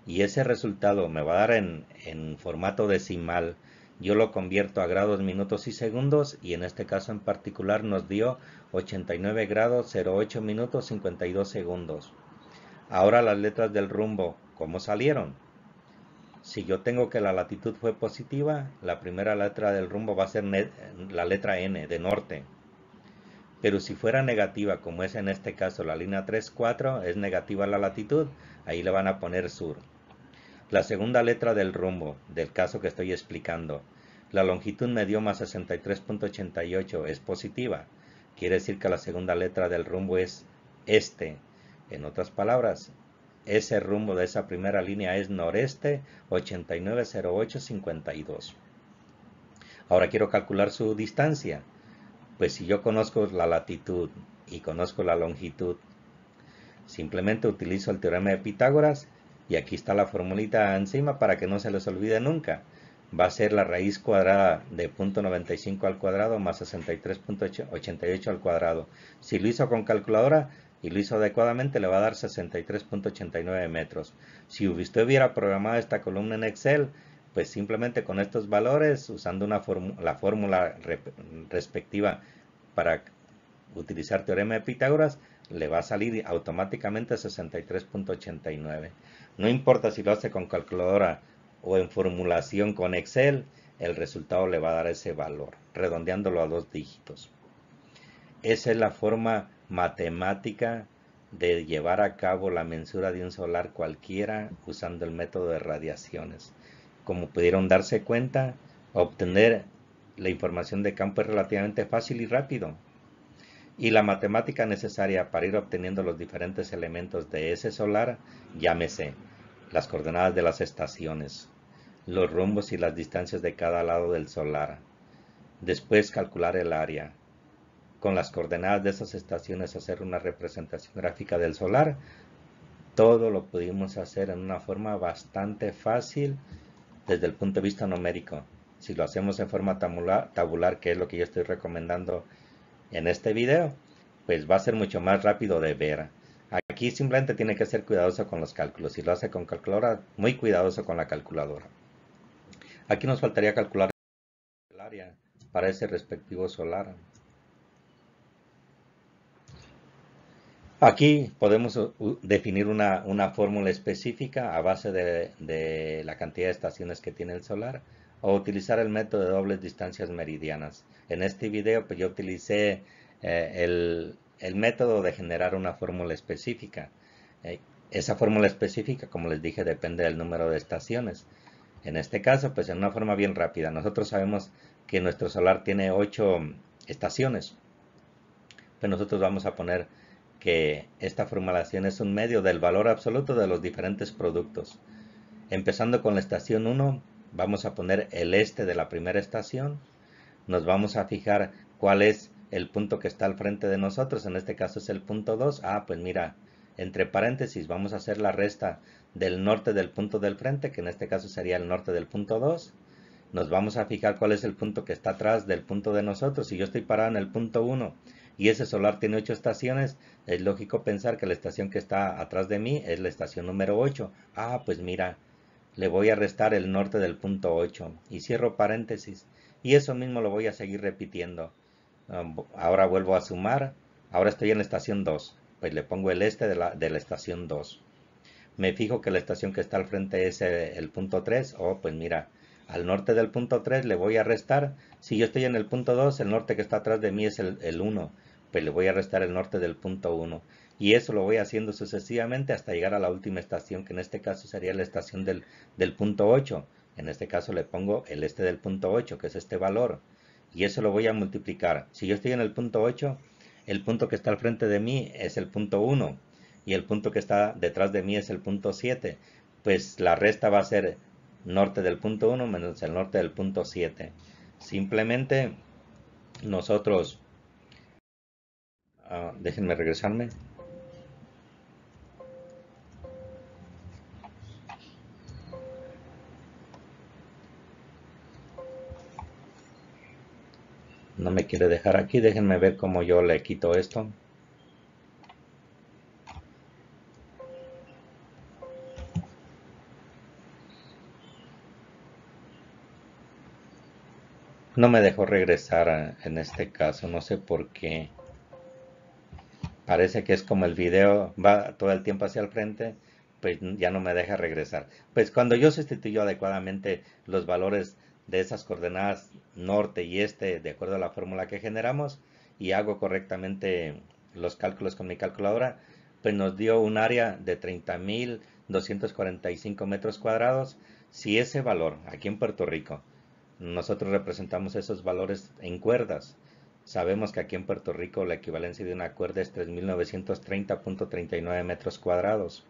y ese resultado me va a dar en formato decimal. Yo lo convierto a grados, minutos y segundos, y en este caso en particular nos dio 89 grados 08 minutos 52 segundos. Ahora las letras del rumbo, ¿cómo salieron? Si yo tengo que la latitud fue positiva, la primera letra del rumbo va a ser la letra N, de norte. Pero si fuera negativa, como es en este caso la línea 3,4, es negativa la latitud, ahí le van a poner sur. La segunda letra del rumbo, del caso que estoy explicando, la longitud me dio más 63.88, es positiva. Quiere decir que la segunda letra del rumbo es este. En otras palabras, ese rumbo de esa primera línea es noreste 890852. Ahora quiero calcular su distancia. Pues si yo conozco la latitud y conozco la longitud, simplemente utilizo el teorema de Pitágoras y aquí está la formulita encima para que no se les olvide nunca. Va a ser la raíz cuadrada de 0.95 al cuadrado más 63.88 al cuadrado. Si lo hizo con calculadora y lo hizo adecuadamente, le va a dar 63.89 metros. Si usted hubiera programado esta columna en Excel, pues simplemente con estos valores, usando la fórmula respectiva para utilizar teorema de Pitágoras, le va a salir automáticamente 63.89. No importa si lo hace con calculadora o en formulación con Excel, el resultado le va a dar ese valor, redondeándolo a 2 dígitos. Esa es la forma matemática de llevar a cabo la mensura de un solar cualquiera usando el método de radiaciones. Como pudieron darse cuenta, obtener la información de campo es relativamente fácil y rápido. Y la matemática necesaria para ir obteniendo los diferentes elementos de ese solar, llámese las coordenadas de las estaciones, los rumbos y las distancias de cada lado del solar. Después calcular el área. Con las coordenadas de esas estaciones hacer una representación gráfica del solar. Todo lo pudimos hacer en una forma bastante fácil desde el punto de vista numérico. Si lo hacemos en forma tabular, que es lo que yo estoy recomendando en este video, pues va a ser mucho más rápido de ver. Aquí simplemente tiene que ser cuidadoso con los cálculos. Si lo hace con calculadora, muy cuidadoso con la calculadora. Aquí nos faltaría calcular el área para ese respectivo solar. Aquí podemos definir una fórmula específica a base de la cantidad de estaciones que tiene el solar, o utilizar el método de dobles distancias meridianas. En este video pues yo utilicé el método de generar una fórmula específica. Esa fórmula específica, como les dije, depende del número de estaciones. En este caso, pues en una forma bien rápida, nosotros sabemos que nuestro solar tiene 8 estaciones. Pues nosotros vamos a poner que esta formulación es un medio del valor absoluto de los diferentes productos. Empezando con la estación 1, vamos a poner el este de la primera estación. Nos vamos a fijar cuál es el punto que está al frente de nosotros, en este caso es el punto 2. Pues mira, entre paréntesis vamos a hacer la resta del norte del punto del frente, que en este caso sería el norte del punto 2. Nos vamos a fijar cuál es el punto que está atrás del punto de nosotros. Si yo estoy parado en el punto 1 y ese solar tiene 8 estaciones, es lógico pensar que la estación que está atrás de mí es la estación número 8. Pues mira, le voy a restar el norte del punto 8 y cierro paréntesis. Y eso mismo lo voy a seguir repitiendo. Ahora vuelvo a sumar. Ahora estoy en la estación 2. Pues le pongo el este de la estación 2. Me fijo que la estación que está al frente es el punto 3. Pues mira, al norte del punto 3 le voy a restar. Si yo estoy en el punto 2, el norte que está atrás de mí es el 1. Pues le voy a restar el norte del punto 1. Y eso lo voy haciendo sucesivamente hasta llegar a la última estación, que en este caso sería la estación del punto 8. En este caso le pongo el este del punto 8, que es este valor. Y eso lo voy a multiplicar. Si yo estoy en el punto 8, el punto que está al frente de mí es el punto 1. Y el punto que está detrás de mí es el punto 7. Pues la resta va a ser norte del punto 1 menos el norte del punto 7. Simplemente nosotros Déjenme regresarme. No me quiere dejar aquí. Déjenme ver cómo yo le quito esto. No me dejó regresar en este caso. No sé por qué. Parece que es como el video va todo el tiempo hacia el frente, pues ya no me deja regresar. Pues cuando yo sustituyo adecuadamente los valores de esas coordenadas norte y este de acuerdo a la fórmula que generamos y hago correctamente los cálculos con mi calculadora, pues nos dio un área de 30.245 metros cuadrados. Si ese valor aquí en Puerto Rico, nosotros representamos esos valores en cuerdas. Sabemos que aquí en Puerto Rico la equivalencia de una cuerda es 3.930.39 metros cuadrados.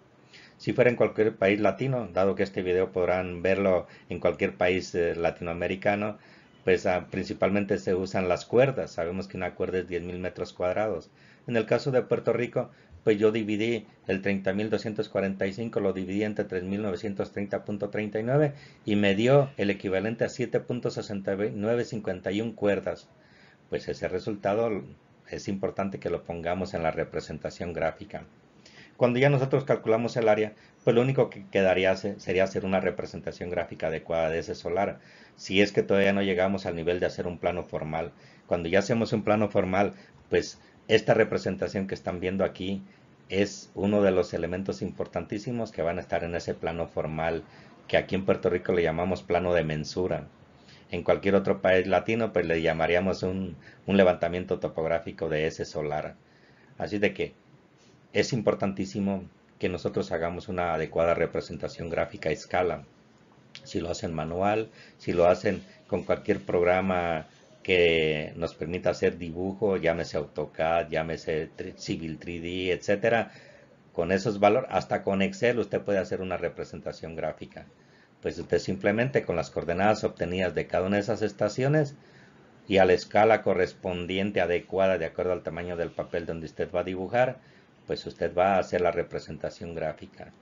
Si fuera en cualquier país latino, dado que este video podrán verlo en cualquier país latinoamericano, pues principalmente se usan las cuerdas. Sabemos que una cuerda es 10.000 metros cuadrados. En el caso de Puerto Rico, pues yo dividí el 30.245, lo dividí entre 3.930.39 y me dio el equivalente a 7.6951 cuerdas. Pues ese resultado es importante que lo pongamos en la representación gráfica. Cuando ya nosotros calculamos el área, pues lo único que quedaría sería hacer una representación gráfica adecuada de ese solar, si es que todavía no llegamos al nivel de hacer un plano formal. Cuando ya hacemos un plano formal, pues esta representación que están viendo aquí es uno de los elementos importantísimos que van a estar en ese plano formal, que aquí en Puerto Rico le llamamos plano de mensura. En cualquier otro país latino, pues le llamaríamos un levantamiento topográfico de ese solar. Así de que es importantísimo que nosotros hagamos una adecuada representación gráfica a escala. Si lo hacen manual, si lo hacen con cualquier programa que nos permita hacer dibujo, llámese AutoCAD, llámese Civil 3D, etcétera, con esos valores, hasta con Excel usted puede hacer una representación gráfica. Pues usted simplemente con las coordenadas obtenidas de cada una de esas estaciones y a la escala correspondiente adecuada de acuerdo al tamaño del papel donde usted va a dibujar, pues usted va a hacer la representación gráfica.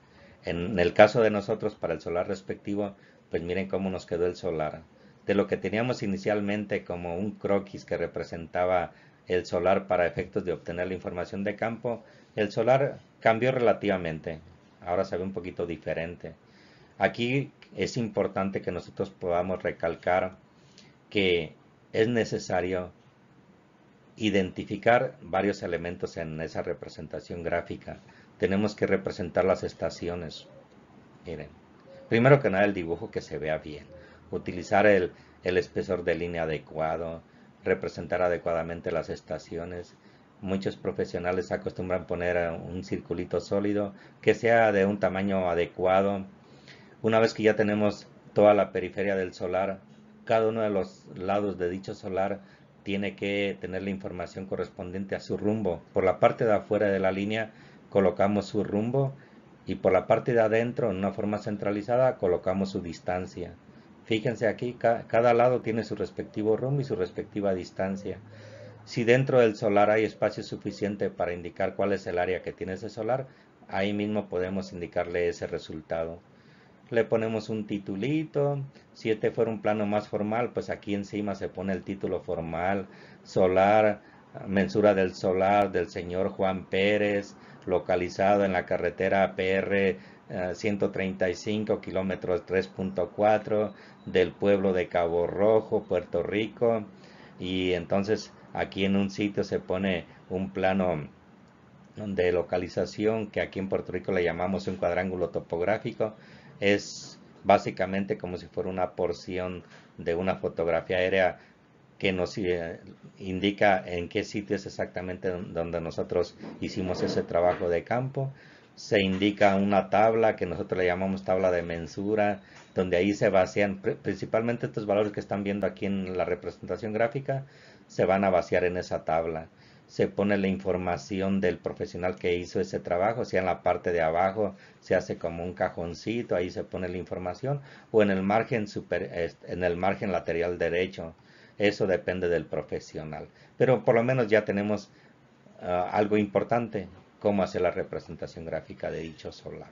En el caso de nosotros para el solar respectivo, pues miren cómo nos quedó el solar. De lo que teníamos inicialmente como un croquis que representaba el solar para efectos de obtener la información de campo, el solar cambió relativamente. Ahora se ve un poquito diferente. Aquí es importante que nosotros podamos recalcar que es necesario identificar varios elementos en esa representación gráfica. Tenemos que representar las estaciones. Miren, primero que nada el dibujo que se vea bien. Utilizar el espesor de línea adecuado, representar adecuadamente las estaciones. Muchos profesionales acostumbran poner un circulito sólido que sea de un tamaño adecuado. Una vez que ya tenemos toda la periferia del solar, cada uno de los lados de dicho solar tiene que tener la información correspondiente a su rumbo. Por la parte de afuera de la línea colocamos su rumbo y por la parte de adentro, en una forma centralizada, colocamos su distancia. Fíjense aquí, cada lado tiene su respectivo rumbo y su respectiva distancia. Si dentro del solar hay espacio suficiente para indicar cuál es el área que tiene ese solar, ahí mismo podemos indicarle ese resultado. Le ponemos un titulito. Si este fuera un plano más formal, pues aquí encima se pone el título formal: solar, mensura del solar del señor Juan Pérez, localizado en la carretera PR 135 kilómetros 3.4 del pueblo de Cabo Rojo, Puerto Rico. Y entonces aquí en un sitio se pone un plano de localización que aquí en Puerto Rico le llamamos un cuadrángulo topográfico. Es básicamente como si fuera una porción de una fotografía aérea que nos indica en qué sitio es exactamente donde nosotros hicimos ese trabajo de campo. Se indica una tabla que nosotros le llamamos tabla de mensura, donde ahí se vacían principalmente estos valores que están viendo aquí en la representación gráfica, se van a vaciar en esa tabla. Se pone la información del profesional que hizo ese trabajo, sea en la parte de abajo se hace como un cajoncito, ahí se pone la información, o en el margen en el margen lateral derecho. Eso depende del profesional, pero por lo menos ya tenemos algo importante, cómo hacer la representación gráfica de dicho solar.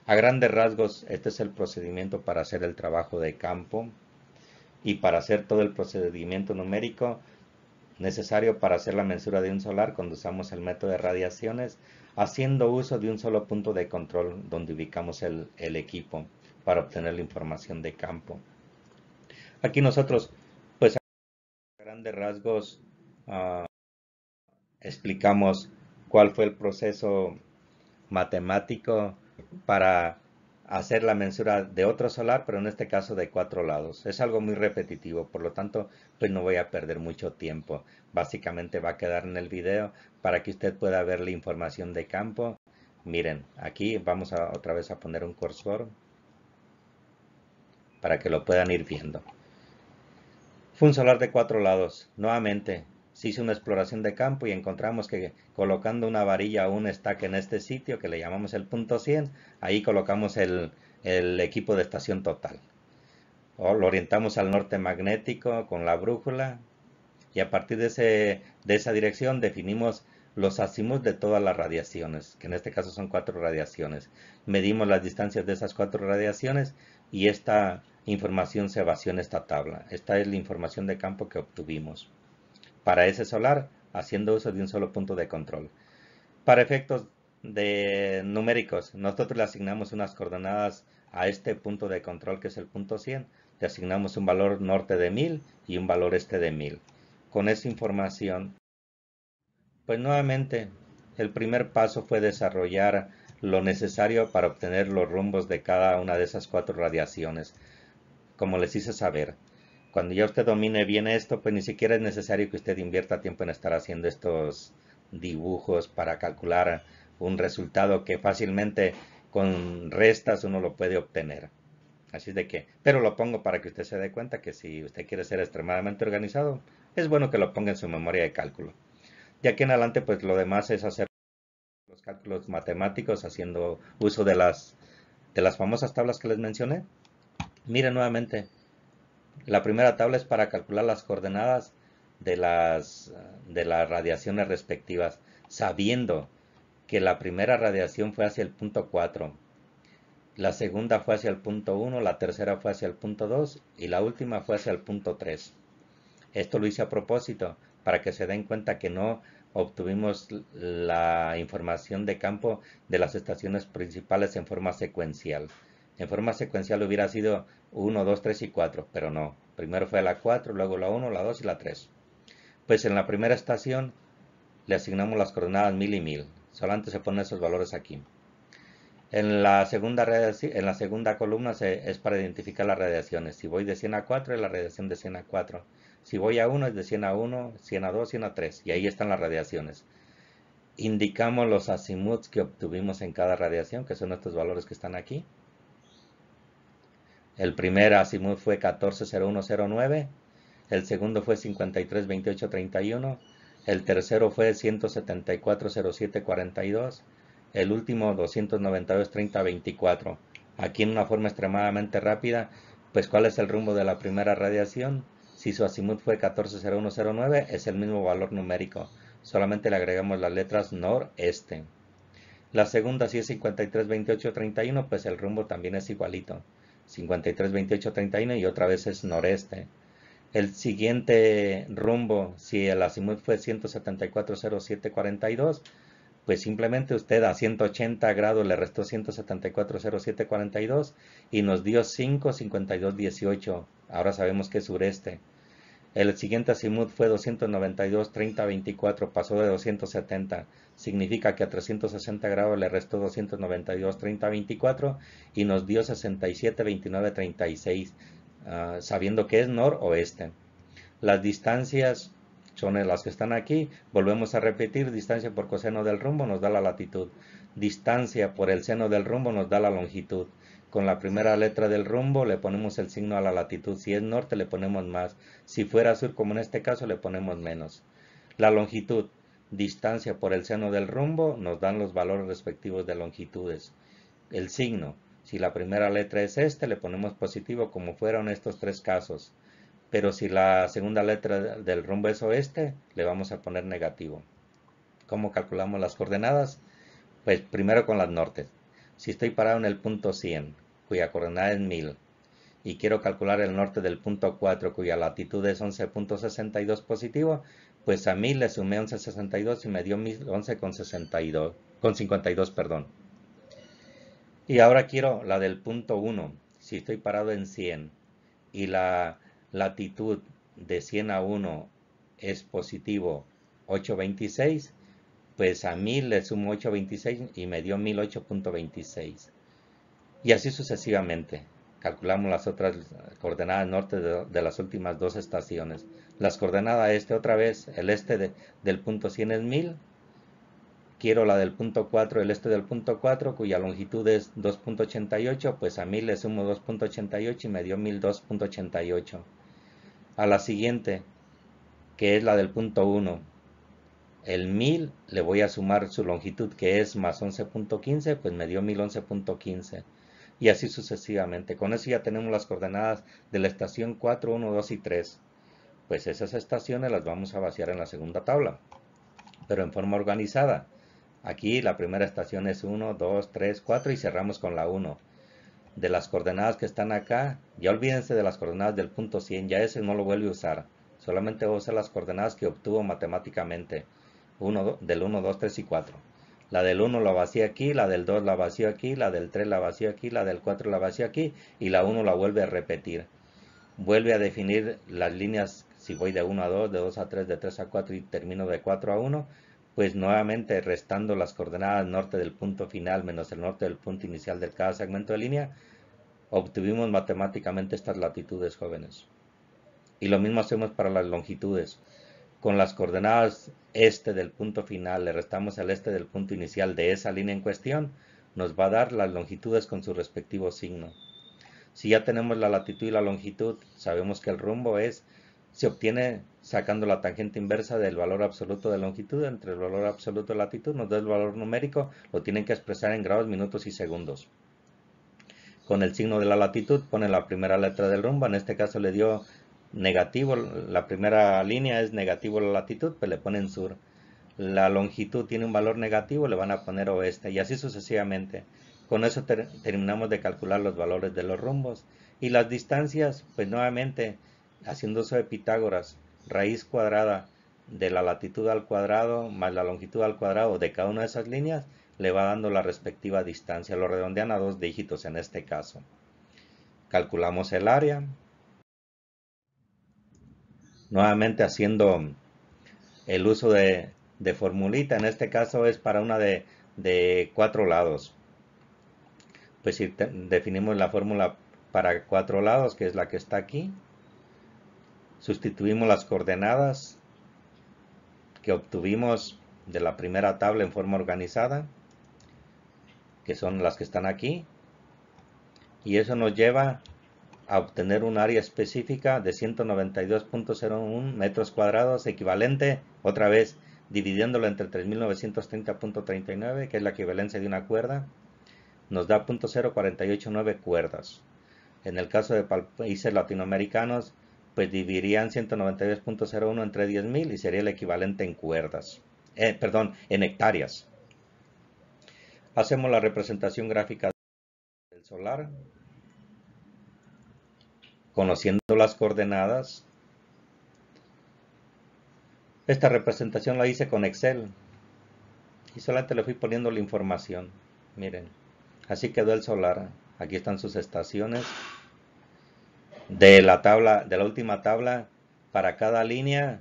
A grandes rasgos, este es el procedimiento para hacer el trabajo de campo y para hacer todo el procedimiento numérico necesario para hacer la mensura de un solar cuando usamos el método de radiaciones, haciendo uso de un solo punto de control donde ubicamos el equipo para obtener la información de campo. Aquí nosotros, pues a grandes rasgos, explicamos cuál fue el proceso matemático para hacer la mensura de otro solar, pero en este caso de 4 lados. Es algo muy repetitivo, por lo tanto, pues no voy a perder mucho tiempo. Básicamente va a quedar en el video para que usted pueda ver la información de campo. Miren, aquí vamos a otra vez a poner un cursor para que lo puedan ir viendo. Fue un solar de 4 lados. Nuevamente, se hizo una exploración de campo y encontramos que colocando una varilla o un stack en este sitio, que le llamamos el punto 100, ahí colocamos el equipo de estación total. Lo orientamos al norte magnético con la brújula y a partir de esa dirección definimos los azimuts de todas las radiaciones, que en este caso son 4 radiaciones. Medimos las distancias de esas 4 radiaciones y esta información se vació en esta tabla. Esta es la información de campo que obtuvimos para ese solar haciendo uso de un solo punto de control. Para efectos numéricos, nosotros le asignamos unas coordenadas a este punto de control que es el punto 100. Le asignamos un valor norte de 1000 y un valor este de 1000. Con esa información, pues nuevamente, el primer paso fue desarrollar lo necesario para obtener los rumbos de cada una de esas 4 radiaciones. Como les hice saber, cuando ya usted domine bien esto, pues ni siquiera es necesario que usted invierta tiempo en estar haciendo estos dibujos para calcular un resultado que fácilmente con restas uno lo puede obtener. Así de que, pero lo pongo para que usted se dé cuenta que si usted quiere ser extremadamente organizado, es bueno que lo ponga en su memoria de cálculo. De aquí en adelante, pues lo demás es hacer los cálculos matemáticos haciendo uso de las famosas tablas que les mencioné. Miren nuevamente, la primera tabla es para calcular las coordenadas de las radiaciones respectivas, sabiendo que la primera radiación fue hacia el punto 4, la segunda fue hacia el punto 1, la tercera fue hacia el punto 2 y la última fue hacia el punto 3. Esto lo hice a propósito para que se den cuenta que no obtuvimos la información de campo de las estaciones principales en forma secuencial. En forma secuencial hubiera sido 1, 2, 3 y 4, pero no. Primero fue la 4, luego la 1, la 2 y la 3. Pues en la primera estación le asignamos las coordenadas 1000 y 1000. Solamente se ponen esos valores aquí. En la segunda columna es para identificar las radiaciones. Si voy de 100 a 4 es la radiación de 100 a 4. Si voy a 1 es de 100 a 1, 100 a 2, 100 a 3. Y ahí están las radiaciones. Indicamos los azimuts que obtuvimos en cada radiación, que son estos valores que están aquí. El primer azimut fue 140109. El segundo fue 532831. El tercero fue 1740742. El último 2923024. Aquí en una forma extremadamente rápida, pues ¿cuál es el rumbo de la primera radiación? Si su azimut fue 140109, es el mismo valor numérico, solamente le agregamos las letras noreste. La segunda, si es 532831, pues el rumbo también es igualito, 532831 y otra vez es noreste. El siguiente rumbo, si el azimut fue 1740742, pues simplemente usted a 180 grados le restó 1740742 y nos dio 55218. Ahora sabemos que es sureste. El siguiente azimut fue 2923024, pasó de 270. Significa que a 360 grados le restó 2923024 y nos dio 672936, sabiendo que es noroeste. Las distancias son las que están aquí. Volvemos a repetir, distancia por coseno del rumbo nos da la latitud. Distancia por el seno del rumbo nos da la longitud. Con la primera letra del rumbo le ponemos el signo a la latitud. Si es norte le ponemos más. Si fuera sur, como en este caso, le ponemos menos. La longitud, distancia por el seno del rumbo, nos dan los valores respectivos de longitudes. El signo, si la primera letra es este, le ponemos positivo como fueron estos 3 casos. Pero si la segunda letra del rumbo es oeste, le vamos a poner negativo. ¿Cómo calculamos las coordenadas? Pues primero con las nortes. Si estoy parado en el punto 100, cuya coordenada es 1000, y quiero calcular el norte del punto 4, cuya latitud es 11.62 positivo, pues a 1000 le sumé 11.62 y me dio 11.62, con 52, perdón. Y ahora quiero la del punto 1. Si estoy parado en 100 y la latitud de 100 a 1 es positivo 8.26, pues a 1000 le sumo 8.26 y me dio 1008.26. Y así sucesivamente. Calculamos las otras coordenadas norte de las últimas dos estaciones. Las coordenadas este otra vez, el este del punto 100 es 1000. Quiero la del punto 4, el este del punto 4, cuya longitud es 2.88, pues a 1000 le sumo 2.88 y me dio 1002.88. A la siguiente, que es la del punto 1, el 1000 le voy a sumar su longitud, que es más 11.15, pues me dio 1011.15. Y así sucesivamente. Con eso ya tenemos las coordenadas de la estación 4, 1, 2 y 3. Pues esas estaciones las vamos a vaciar en la segunda tabla, pero en forma organizada. Aquí la primera estación es 1, 2, 3, 4 y cerramos con la 1. De las coordenadas que están acá, ya olvídense de las coordenadas del punto 100, ya ese no lo vuelve a usar. Solamente voy a usar las coordenadas que obtuvo matemáticamente, del 1, 2, 3 y 4. La del 1 la vacío aquí, la del 2 la vacío aquí, la del 3 la vacío aquí, la del 4 la vacío aquí y la 1 la vuelve a repetir. Vuelve a definir las líneas, si voy de 1 a 2, de 2 a 3, de 3 a 4 y termino de 4 a 1, pues nuevamente restando las coordenadas norte del punto final menos el norte del punto inicial de cada segmento de línea, obtuvimos matemáticamente estas latitudes, jóvenes. Y lo mismo hacemos para las longitudes. Con las coordenadas este del punto final le restamos el este del punto inicial de esa línea en cuestión, nos va a dar las longitudes con su respectivo signo. Si ya tenemos la latitud y la longitud, sabemos que el rumbo se obtiene sacando la tangente inversa del valor absoluto de longitud entre el valor absoluto de latitud, nos da el valor numérico, lo tienen que expresar en grados, minutos y segundos. Con el signo de la latitud pone la primera letra del rumbo, en este caso le dio negativo, la primera línea es negativo la latitud, pues le ponen sur. La longitud tiene un valor negativo, le van a poner oeste y así sucesivamente. Con eso terminamos de calcular los valores de los rumbos. Y las distancias, pues nuevamente, haciendo uso de Pitágoras, raíz cuadrada de la latitud al cuadrado más la longitud al cuadrado de cada una de esas líneas, le va dando la respectiva distancia. Lo redondean a 2 dígitos en este caso. Calculamos el área. Nuevamente haciendo el uso de formulita, en este caso es para una de 4 lados. Pues si definimos la fórmula para 4 lados, que es la que está aquí, sustituimos las coordenadas que obtuvimos de la primera tabla en forma organizada, que son las que están aquí, y eso nos lleva a obtener un área específica de 192.01 metros cuadrados, equivalente, otra vez, dividiéndolo entre 3.930.39, que es la equivalencia de una cuerda, nos da 0.0489 cuerdas. En el caso de países latinoamericanos, pues dividirían 192.01 entre 10.000 y sería el equivalente en cuerdas. En hectáreas. Hacemos la representación gráfica del solar, conociendo las coordenadas. Esta representación la hice con Excel y solamente le fui poniendo la información. Miren, así quedó el solar. Aquí están sus estaciones. De la última tabla, para cada línea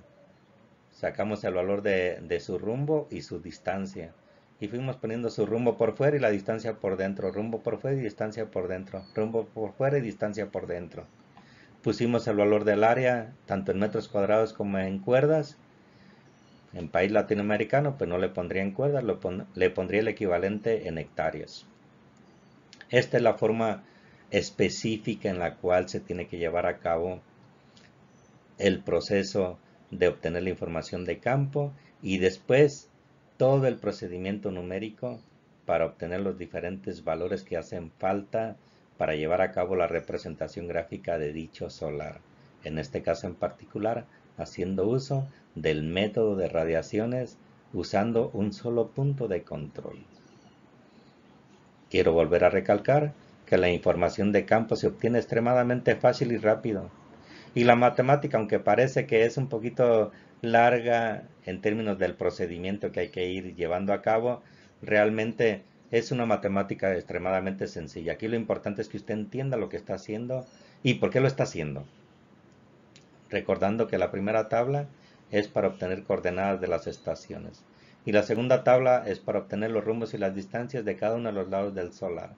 sacamos el valor de su rumbo y su distancia. Y fuimos poniendo su rumbo por fuera y la distancia por dentro. Rumbo por fuera y distancia por dentro. Rumbo por fuera y distancia por dentro. Pusimos el valor del área, tanto en metros cuadrados como en cuerdas. En país latinoamericano, pues no le pondría en cuerdas, le pondría el equivalente en hectáreas. Esta es la forma específica en la cual se tiene que llevar a cabo el proceso de obtener la información de campo y después todo el procedimiento numérico para obtener los diferentes valores que hacen falta para llevar a cabo la representación gráfica de dicho solar. En este caso en particular, haciendo uso del método de radiaciones usando un solo punto de control. Quiero volver a recalcar que la información de campo se obtiene extremadamente fácil y rápido. Y la matemática, aunque parece que es un poquito larga en términos del procedimiento que hay que ir llevando a cabo, realmente es una matemática extremadamente sencilla. Aquí lo importante es que usted entienda lo que está haciendo y por qué lo está haciendo. Recordando que la primera tabla es para obtener coordenadas de las estaciones y la segunda tabla es para obtener los rumbos y las distancias de cada uno de los lados del solar,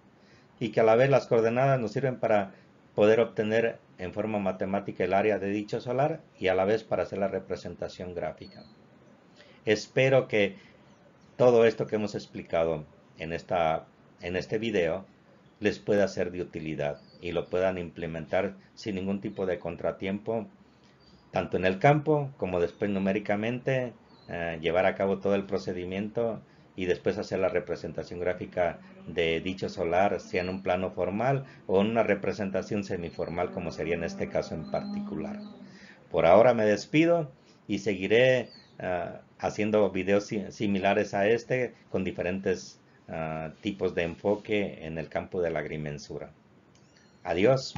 y que a la vez las coordenadas nos sirven para poder obtener en forma matemática el área de dicho solar y a la vez para hacer la representación gráfica. Espero que todo esto que hemos explicado en este video les pueda ser de utilidad y lo puedan implementar sin ningún tipo de contratiempo, tanto en el campo como después numéricamente, llevar a cabo todo el procedimiento y después hacer la representación gráfica de dicho solar, sea en un plano formal o en una representación semiformal, como sería en este caso en particular. Por ahora me despido y seguiré haciendo videos similares a este con diferentes tipos de enfoque en el campo de la agrimensura. Adiós.